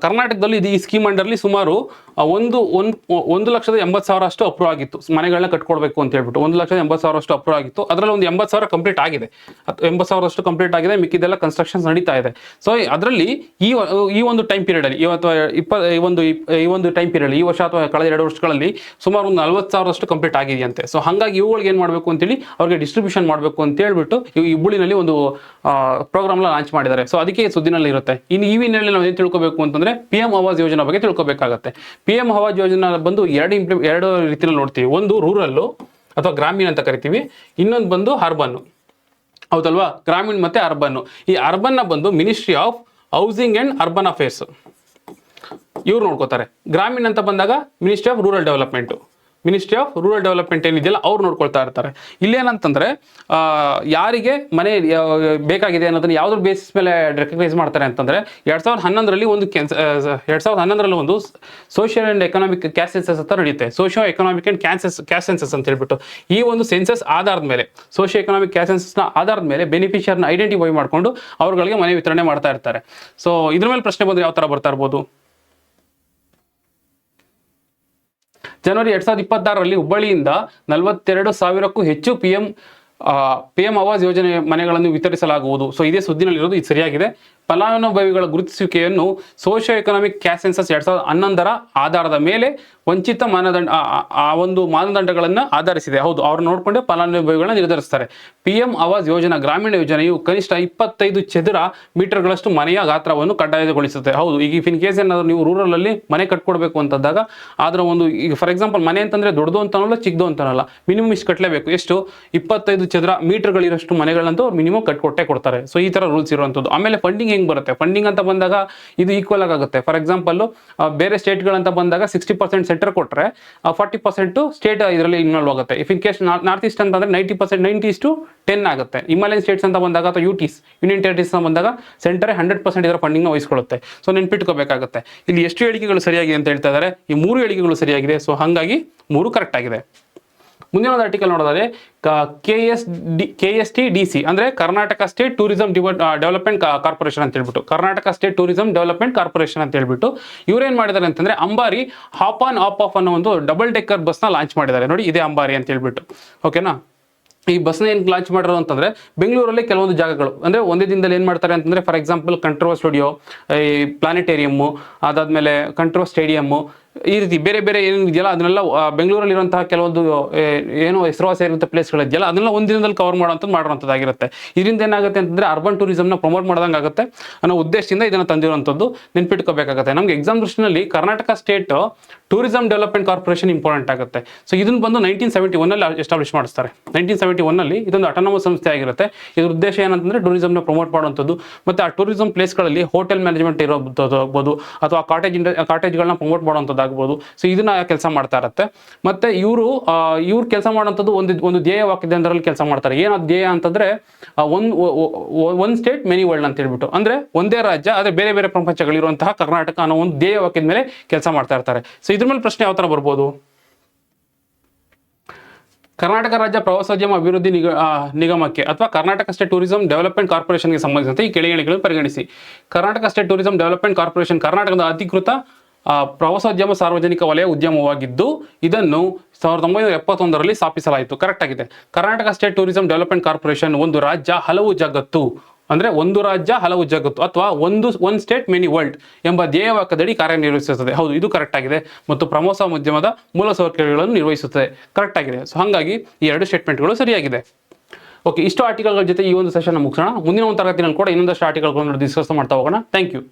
ಕರ್ನಾಟಕದಲ್ಲಿ ಈ ಸ್ಕೀಮ್ ಅಂಡರ್ಲಿ ಸುಮಾರು 1,80,000 ಅಷ್ಟು ಅಪ್ರೂವ್ ಆಗಿತ್ತು, ಮನೆಗಳನ್ನ ಕಟ್ಕೊಡ್ಬೇಕು ಅಂತ ಹೇಳ್ಬಿಟ್ಟು 1,80,000 ಅಷ್ಟು ಅಪ್ರೂವ್ ಆಗಿತ್ತು. ಅದರಲ್ಲಿ ಒಂದು 80,000 ಕಂಪ್ಲೀಟ್ ಆಗಿದೆ, 80,000 ಅಷ್ಟು ಕಂಪ್ಲೀಟ್ ಆಗಿದೆ, ಮಿಕ್ಕಿದೆಲ್ಲ ಕನ್ಸ್ಟ್ರಕ್ಷನ್ಸ್ ನಡೀತಾ ಇದೆ. ಸೊ ಅದರಲ್ಲಿ ಈ ಒಂದು ಟೈಮ್ ಪೀರಿಯಡ್ ಅಲ್ಲಿ ಈ ಒಂದು ಟೈಮ್ ಪೀರಿಯಡ್ ಈ ವರ್ಷ ಅಥವಾ ಕಳೆದ 2 ವರ್ಷಗಳಲ್ಲಿ ಸುಮಾರು ಒಂದು 40,000 ಅಷ್ಟು ಕಂಪ್ಲೀಟ್ ಆಗಿದೆಯಂತೆ. ಸೊ ಹಾಗಾಗಿ ಇವುಗಳಿಗೆ ಏನು ಮಾಡಬೇಕು ಅಂತೇಳಿ ಅವ್ರಿಗೆ ಡಿಸ್ಟ್ರಿಬ್ಯೂಷನ್ ಮಾಡಬೇಕು ಅಂತ ಹೇಳ್ಬಿಟ್ಟು ಹುಬ್ಬಳ್ಳಿನಲ್ಲಿ ಒಂದು ಪ್ರೋಗ್ರಾಮ್ ಲಾಂಚ್ ಮಾಡಿದ್ದಾರೆ. ಸೊ ಅದಕ್ಕೆ ಸುದ್ದಿನಲ್ಲಿ ಇರುತ್ತೆ. ಇನ್ನು ಈ ಹಿನ್ನೆಲೆಯಲ್ಲಿ ನಾವು ಏನು ತಿಳ್ಕೊಬೇಕು ಅಂತಂದ್ರೆ PM ಆವಾಸ್ ಯೋಜನೆ ಬಗ್ಗೆ ತಿಳ್ಕೊಬೇಕಾಗತ್ತೆ. PM ಆವಾಸ್ ಯೋಜನೆ ಬಂದು ಎರಡು ರೀತಿಯಲ್ಲಿ ನೋಡ್ತೀವಿ. ಒಂದು ರೂರಲ್ಲು ಅಥವಾ ಗ್ರಾಮೀಣ ಅಂತ ಕರಿತೀವಿ, ಇನ್ನೊಂದು ಬಂದು ಅರ್ಬನ್. ಹೌದಲ್ವಾ, ಗ್ರಾಮೀಣ ಮತ್ತೆ ಅರ್ಬನ್. ಈ ಅರ್ಬನ್ ಬಂದು ministry of housing and urban affairs ಇವ್ರು ನೋಡ್ಕೋತಾರೆ. ಗ್ರಾಮೀಣ ಅಂತ ಬಂದಾಗ ಮಿನಿಸ್ಟ್ರಿ ಆಫ್ ರೂರಲ್ ಡೆವಲಪ್ಮೆಂಟ್ ಏನಿದೆಯಲ್ಲ ಅವ್ರು ನೋಡ್ಕೊಳ್ತಾ ಇರ್ತಾರೆ. ಇಲ್ಲೇನಂತಂದ್ರೆ ಯಾರಿಗೆ ಮನೆ ಬೇಕಾಗಿದೆ ಅನ್ನೋದನ್ನ ಯಾವ್ದ್ರ ಬೇಸಿಸ್ ಮೇಲೆ ರೆಕಗ್ನೈಸ್ ಮಾಡ್ತಾರೆ ಅಂತಂದ್ರೆ 2011ರಲ್ಲಿ ಒಂದು social and economic caste census ಅಂತ ನಡೆಯುತ್ತೆ. Socio economic and caste census ಅಂತ ಹೇಳ್ಬಿಟ್ಟು ಈ ಒಂದು ಸೆನ್ಸಸ್ ಆಧಾರದ ಮೇಲೆ, ಸೋಷಿಯೋ ಎಕನಾಮಿಕ್ ಕ್ಯಾಸ್ಟ್ ಸೆನ್ಸಸ್ನ ಆಧಾರದ ಮೇಲೆ ಬೆನಿಫಿಷಿಯರ್ನ ಐಡೆಂಟಿಫೈ ಮಾಡ್ಕೊಂಡು ಅವ್ರಗಳಿಗೆ ಮನೆ ವಿತರಣೆ ಮಾಡ್ತಾ ಇರ್ತಾರೆ. ಸೊ ಇದ್ರ ಮೇಲೆ ಪ್ರಶ್ನೆ ಬಂದ್ರೆ ಯಾವ ತರ ಬರ್ತಾ ಇರ್ಬೋದು. ಜನವರಿ 2026ರಲ್ಲಿ ಹುಬ್ಬಳ್ಳಿಯಿಂದ 42,000ಕ್ಕೂ ಹೆಚ್ಚು PM ಆವಾಸ್ ಯೋಜನೆ ಮನೆಗಳನ್ನು ವಿತರಿಸಲಾಗುವುದು. ಸೊ ಇದೇ ಸುದ್ದಿನಲ್ಲಿರೋದು, ಇದು ಸರಿಯಾಗಿದೆ. ಫಲಾನುಭವಿಗಳ ಗುರುತಿಸುವಿಕೆಯನ್ನು ಸೋಷಿಯೋ ಎಕನಾಮಿಕ್ ಕ್ಯಾಸ್ಟ್ ಸೆನ್ಸಸ್ 2011ರ ಆಧಾರದ ಮೇಲೆ ವಂಚಿತ ಮಾನದಂಡಗಳನ್ನು ಆಧರಿಸಿದೆ. ಹೌದು, ಅವ್ರು ನೋಡಿಕೊಂಡೆ ಫಲಾನುಭವಿಗಳನ್ನ ನಿರ್ಧರಿಸ್ತಾರೆ. PM ಆವಾಸ್ ಯೋಜನಾ ಗ್ರಾಮೀಣ ಯೋಜನೆಯು ಕನಿಷ್ಠ 25 ಚದರ ಮೀಟರ್ಗಳಷ್ಟು ಮನೆಯ ಗಾತ್ರವನ್ನು ಕಡ್ಡಾಯಗೊಳಿಸುತ್ತೆ. ಹೌದು, ಈಗ ಇನ್ ಕೇಸ್ ಏನಾದ್ರು ನೀವು ರೂರಲ್ ಅಲ್ಲಿ ಮನೆ ಕಟ್ಕೊಡ್ಬೇಕು ಅಂತಂದಾಗ ಅದರ ಒಂದು, ಈಗ ಫಾರ್ ಎಕ್ಸಾಂಪಲ್ ಮನೆ ಅಂತಂದ್ರೆ ದೊಡ್ಡದು ಅಂತನಲ್ಲ ಚಿಕ್ಕದು ಅಂತನಲ್ಲ, ಮಿನಿಮಮ್ ಇಷ್ಟು ಕಟ್ಟಲೇಬೇಕು. ಎಷ್ಟು? 25 ಚದರ ಮೀಟರ್ಗಳಿರಷ್ಟು ಮನೆಗಳಂತೂ ಮಿನಿಮಮ್ ಕಟ್ಕೊಟ್ಟೆ ಕೊಡ್ತಾರೆ. ಸೊ ಈ ತರ ರೂಲ್ಸ್ ಇರುವಂಥದ್ದು. ಆಮೇಲೆ ಫಂಡಿಂಗ್ ಹೆಂಗ್ ಬರುತ್ತೆ? ಫಂಡಿಂಗ್ ಅಂತ ಬಂದಾಗ ಇದು ಈಕ್ವಲ್ ಆಗುತ್ತೆ. ಫಾರ್ ಎಕ್ಸಾಂಪಲ್ ಬೇರೆ ಸ್ಟೇಟ್ಗಳಂತ ಬಂದಾಗ 60% ಸೆಂಟರ್ ಕೊಟ್ಟರೆ 40% ಸ್ಟೇಟ್ ಇದರಲ್ಲಿ ಇನ್ವಾಲ್ವ್ ಆಗುತ್ತೆ. If in case north East ಅಂತಂದ್ರೆ 90% ಆಗುತ್ತೆ. ಹಿಮಾಲಯನ್ ಸ್ಟೇಟ್ಸ್ ಅಂತ ಬಂದಾಗ ಅಥವಾ ಯೂನಿಯನ್ ಟೆರಿಟರೀಸ್ ಅಂತ ಬಂದಾಗ ಸೆಂಟರ್ 100% ಇದರ ಫಂಡಿಂಗ್ ವಹಿಸ್ಕೊಳ್ಳುತ್ತೆ. ಸೊ ನೆನ್ಪಿಟ್ಕೋಬೇಕಾಗುತ್ತೆ. ಇಲ್ಲಿ ಎಷ್ಟು ಹೇಳಿಕೆಗಳು ಸರಿಯಾಗಿದೆ ಅಂತ ಹೇಳ್ತಾ ಇದ್ದಾರೆ, ಈ 3 ಹೇಳಿಕೆಗಳು ಸರಿಯಾಗಿದೆ. ಸೊ ಹಾಗಾಗಿ 3 ಕರೆಕ್ಟ್ ಆಗಿದೆ. ಮುಂದಿನ ಒಂದು ಆರ್ಟಿಕಲ್ ನೋಡೋದಾದ್ರೆ KSTDC ಅಂದ್ರೆ Karnataka state tourism development corporation ಅಂತ ಹೇಳ್ಬಿಟ್ಟು, Karnataka state tourism development corporation ಅಂತ ಹೇಳ್ಬಿಟ್ಟು ಇವ್ರೇನ್ ಮಾಡಿದ್ದಾರೆ ಅಂತಂದ್ರೆ ಅಂಬಾರಿ ಹಾಪ್ ಆನ್ ಆಫ್ ಅನ್ನೋ ಒಂದು ಡಬಲ್ ಡೆಕ್ಕರ್ ಬಸ್ನ ಲಾಂಚ್ ಮಾಡಿದ್ದಾರೆ. ನೋಡಿ, ಇದೇ ಅಂಬಾರಿ ಅಂತ ಹೇಳ್ಬಿಟ್ಟು. ಓಕೆನಾ, ಈ ಬಸ್ನ ಏನು ಲಾಂಚ್ ಮಾಡಿರೋದು ಅಂತಂದ್ರೆ ಬೆಂಗಳೂರಲ್ಲಿ ಕೆಲವೊಂದು ಜಾಗಗಳು ಅಂದ್ರೆ ಒಂದೇ ದಿನದಲ್ಲಿ ಏನು ಮಾಡ್ತಾರೆ ಅಂತಂದ್ರೆ ಫಾರ್ ಎಕ್ಸಾಂಪಲ್ ಕಂಟ್ರೋಲ್ ಸ್ಟುಡಿಯೋ, ಈ ಪ್ಲಾನೆಟೇರಿಯಮ್ಮು, ಅದಾದ್ಮೇಲೆ ಕಂಟ್ರೋಲ್ ಸ್ಟೇಡಿಯಮ್ಮು, ಈ ರೀತಿ ಬೇರೆ ಬೇರೆ ಏನು ಇದೆಯಲ್ಲ ಅದನ್ನೆಲ್ಲ ಬೆಂಗಳೂರಲ್ಲಿ ಇರುವಂತಹ ಕೆಲವೊಂದು ಏನೋ ಹೆಸರುವಾಸಿಯಾಗಿರುವಂಥ ಪ್ಲೇಸ್ಗಳಿದೆಯಲ್ಲ ಅದನ್ನೆಲ್ಲ ಒಂದು ದಿನದಲ್ಲಿ ಕವರ್ ಮಾಡುವಂಥದ್ದಾಗಿರುತ್ತೆ. ಇದರಿಂದ ಏನಾಗುತ್ತೆ ಅಂತಂದ್ರೆ ಅರ್ಬನ್ ಟೂರಿಸಮ್ನ ಪ್ರಮೋಟ್ ಮಾಡ್ದಂಗೆ ಆಗುತ್ತೆ ಅನ್ನೋ ಉದ್ದೇಶದಿಂದ ಇದನ್ನು ತಂದಿರುವಂಥದ್ದು. ನೆನ್ಪಿಟ್ಕೋಬೇಕಾಗುತ್ತೆ. ನಮ್ಗೆ ಎಕ್ಸಾಮ್ ದೃಷ್ಟಿನಲ್ಲಿ Karnataka state tourism development corporation important ಆಗುತ್ತೆ. ಸೊ ಇದನ್ನು ಬಂದು 1971ನಲ್ಲಿ ಎಸ್ಟಾಬ್ಲಿಷ್ ಮಾಡಿಸ್ತಾರೆ. 1971ನಲ್ಲಿ ಇದೊಂದು ಅಟಾನಮಸ್ ಸಂಸ್ಥೆ ಆಗಿರುತ್ತೆ. ಇದ್ರ ಉದ್ದೇಶ ಏನಂತಂದ್ರೆ ಟೂರಿಸಂನ ಪ್ರಮೋಟ್ ಮಾಡುವಂಥದ್ದು, ಮತ್ತೆ ಆ ಟೂರಿಸಂ ಪ್ಲೇಸ್ಗಳಲ್ಲಿ ಹೋಟೆಲ್ ಮ್ಯಾನೇಜ್ಮೆಂಟ್ ಇರೋದು ಅಥವಾ ಕಾಟೇಜ್ಗಳನ್ನ ಪ್ರಮೋಟ್ ಮಾಡುವಂಥದ್ದು ಮಾಡೋದಾಗ್ಬೋದು. ಸೊ ಇದನ್ನ ಕೆಲಸ ಮಾಡ್ತಾ ಇರುತ್ತೆ. ಮತ್ತೆ ಇವರು ಕೆಲಸ ಮಾಡುವಂಥದ್ದು ಒಂದು ಧ್ಯೇಯ ವಾಕ್ಯದಲ್ಲಿ ಕೆಲಸ ಮಾಡ್ತಾರೆ. ಏನು ಧ್ಯೇಯ ಅಂತಂದ್ರೆ ಒನ್ ಸ್ಟೇಟ್ ಮೆನಿ ವರ್ಲ್ಡ್ ಅಂತ ಹೇಳ್ಬಿಟ್ಟು, ಅಂದ್ರೆ ಒಂದೇ ರಾಜ್ಯ ಆದ್ರೆ ಬೇರೆ ಬೇರೆ ಪ್ರಪಂಚಗಳಿರುವಂತಹ ಕರ್ನಾಟಕ ಅನ್ನೋ ಒಂದು ಧ್ಯೇಯ ವಾಕ್ಯದ ಮೇಲೆ ಕೆಲಸ ಮಾಡ್ತಾ ಇರ್ತಾರೆ. ಸೊ ಇದ್ರ ಮೇಲೆ ಪ್ರಶ್ನೆ ಯಾವ ತರ ಬರ್ಬೋದು? ಕರ್ನಾಟಕ ರಾಜ್ಯ ಪ್ರವಾಸೋದ್ಯಮ ಅಭಿವೃದ್ಧಿ ನಿಗಮಕ್ಕೆ ಅಥವಾ ಕರ್ನಾಟಕ ಸ್ಟೇಟ್ ಟೂರಿಸಂ ಡೆವಲಪ್ಮೆಂಟ್ ಕಾರ್ಪೊರೇಷನ್ಗೆ ಸಂಬಂಧಿಸಿದಂತೆ ಈ ಕೆಳಗಣಿಗಳನ್ನು ಪರಿಗಣಿಸಿ. Karnataka state tourism development corporation ಕರ್ನಾಟಕದ ಅಧಿಕೃತ ಪ್ರವಾಸೋದ್ಯಮ ಸಾರ್ವಜನಿಕ ವಲಯ ಉದ್ಯಮವಾಗಿದ್ದು ಇದನ್ನು 1971ರಲ್ಲಿ ಸ್ಥಾಪಿಸಲಾಯಿತು. ಕರೆಕ್ಟ್ ಆಗಿದೆ. Karnataka state tourism development corporation ಒಂದು ರಾಜ್ಯ ಹಲವು ಜಗತ್ತು, ಅಂದ್ರೆ ಒಂದು ರಾಜ್ಯ ಹಲವು ಜಗತ್ತು ಅಥವಾ ಒನ್ ಸ್ಟೇಟ್ ಮೆನಿ ವರ್ಲ್ಡ್ ಎಂಬ ಧ್ಯೇಯವಾಕ್ಯದಡಿ ಕಾರ್ಯನಿರ್ವಹಿಸುತ್ತದೆ. ಹೌದು, ಇದು ಕರೆಕ್ಟ್ ಆಗಿದೆ. ಮತ್ತು ಪ್ರವಾಸೋದ್ಯಮದ ಮೂಲಸೌಕರ್ಯಗಳನ್ನು ನಿರ್ವಹಿಸುತ್ತದೆ. ಕರೆಕ್ಟ್ ಆಗಿದೆ. ಸೊ ಹಾಗಾಗಿ ಈ ಎರಡು ಸ್ಟೇಟ್ಮೆಂಟ್ಗಳು ಸರಿಯಾಗಿದೆ. ಓಕೆ, ಇಷ್ಟು ಆರ್ಟಿಕಲ್ಗಳ ಜೊತೆ ಈ ಒಂದು ಸೆಷನ್ ಮುಗಿಸೋಣ. ಮುಂದಿನ ಒಂದು ತರಗತಿನಲ್ಲಿ ಕೂಡ ಇನ್ನೊಂದಷ್ಟು ಆರ್ಟಿಕಲ್ಗಳನ್ನು ಡಿಸ್ಕಸ್ ಮಾಡ್ತಾ ಹೋಗೋಣ. Thank you.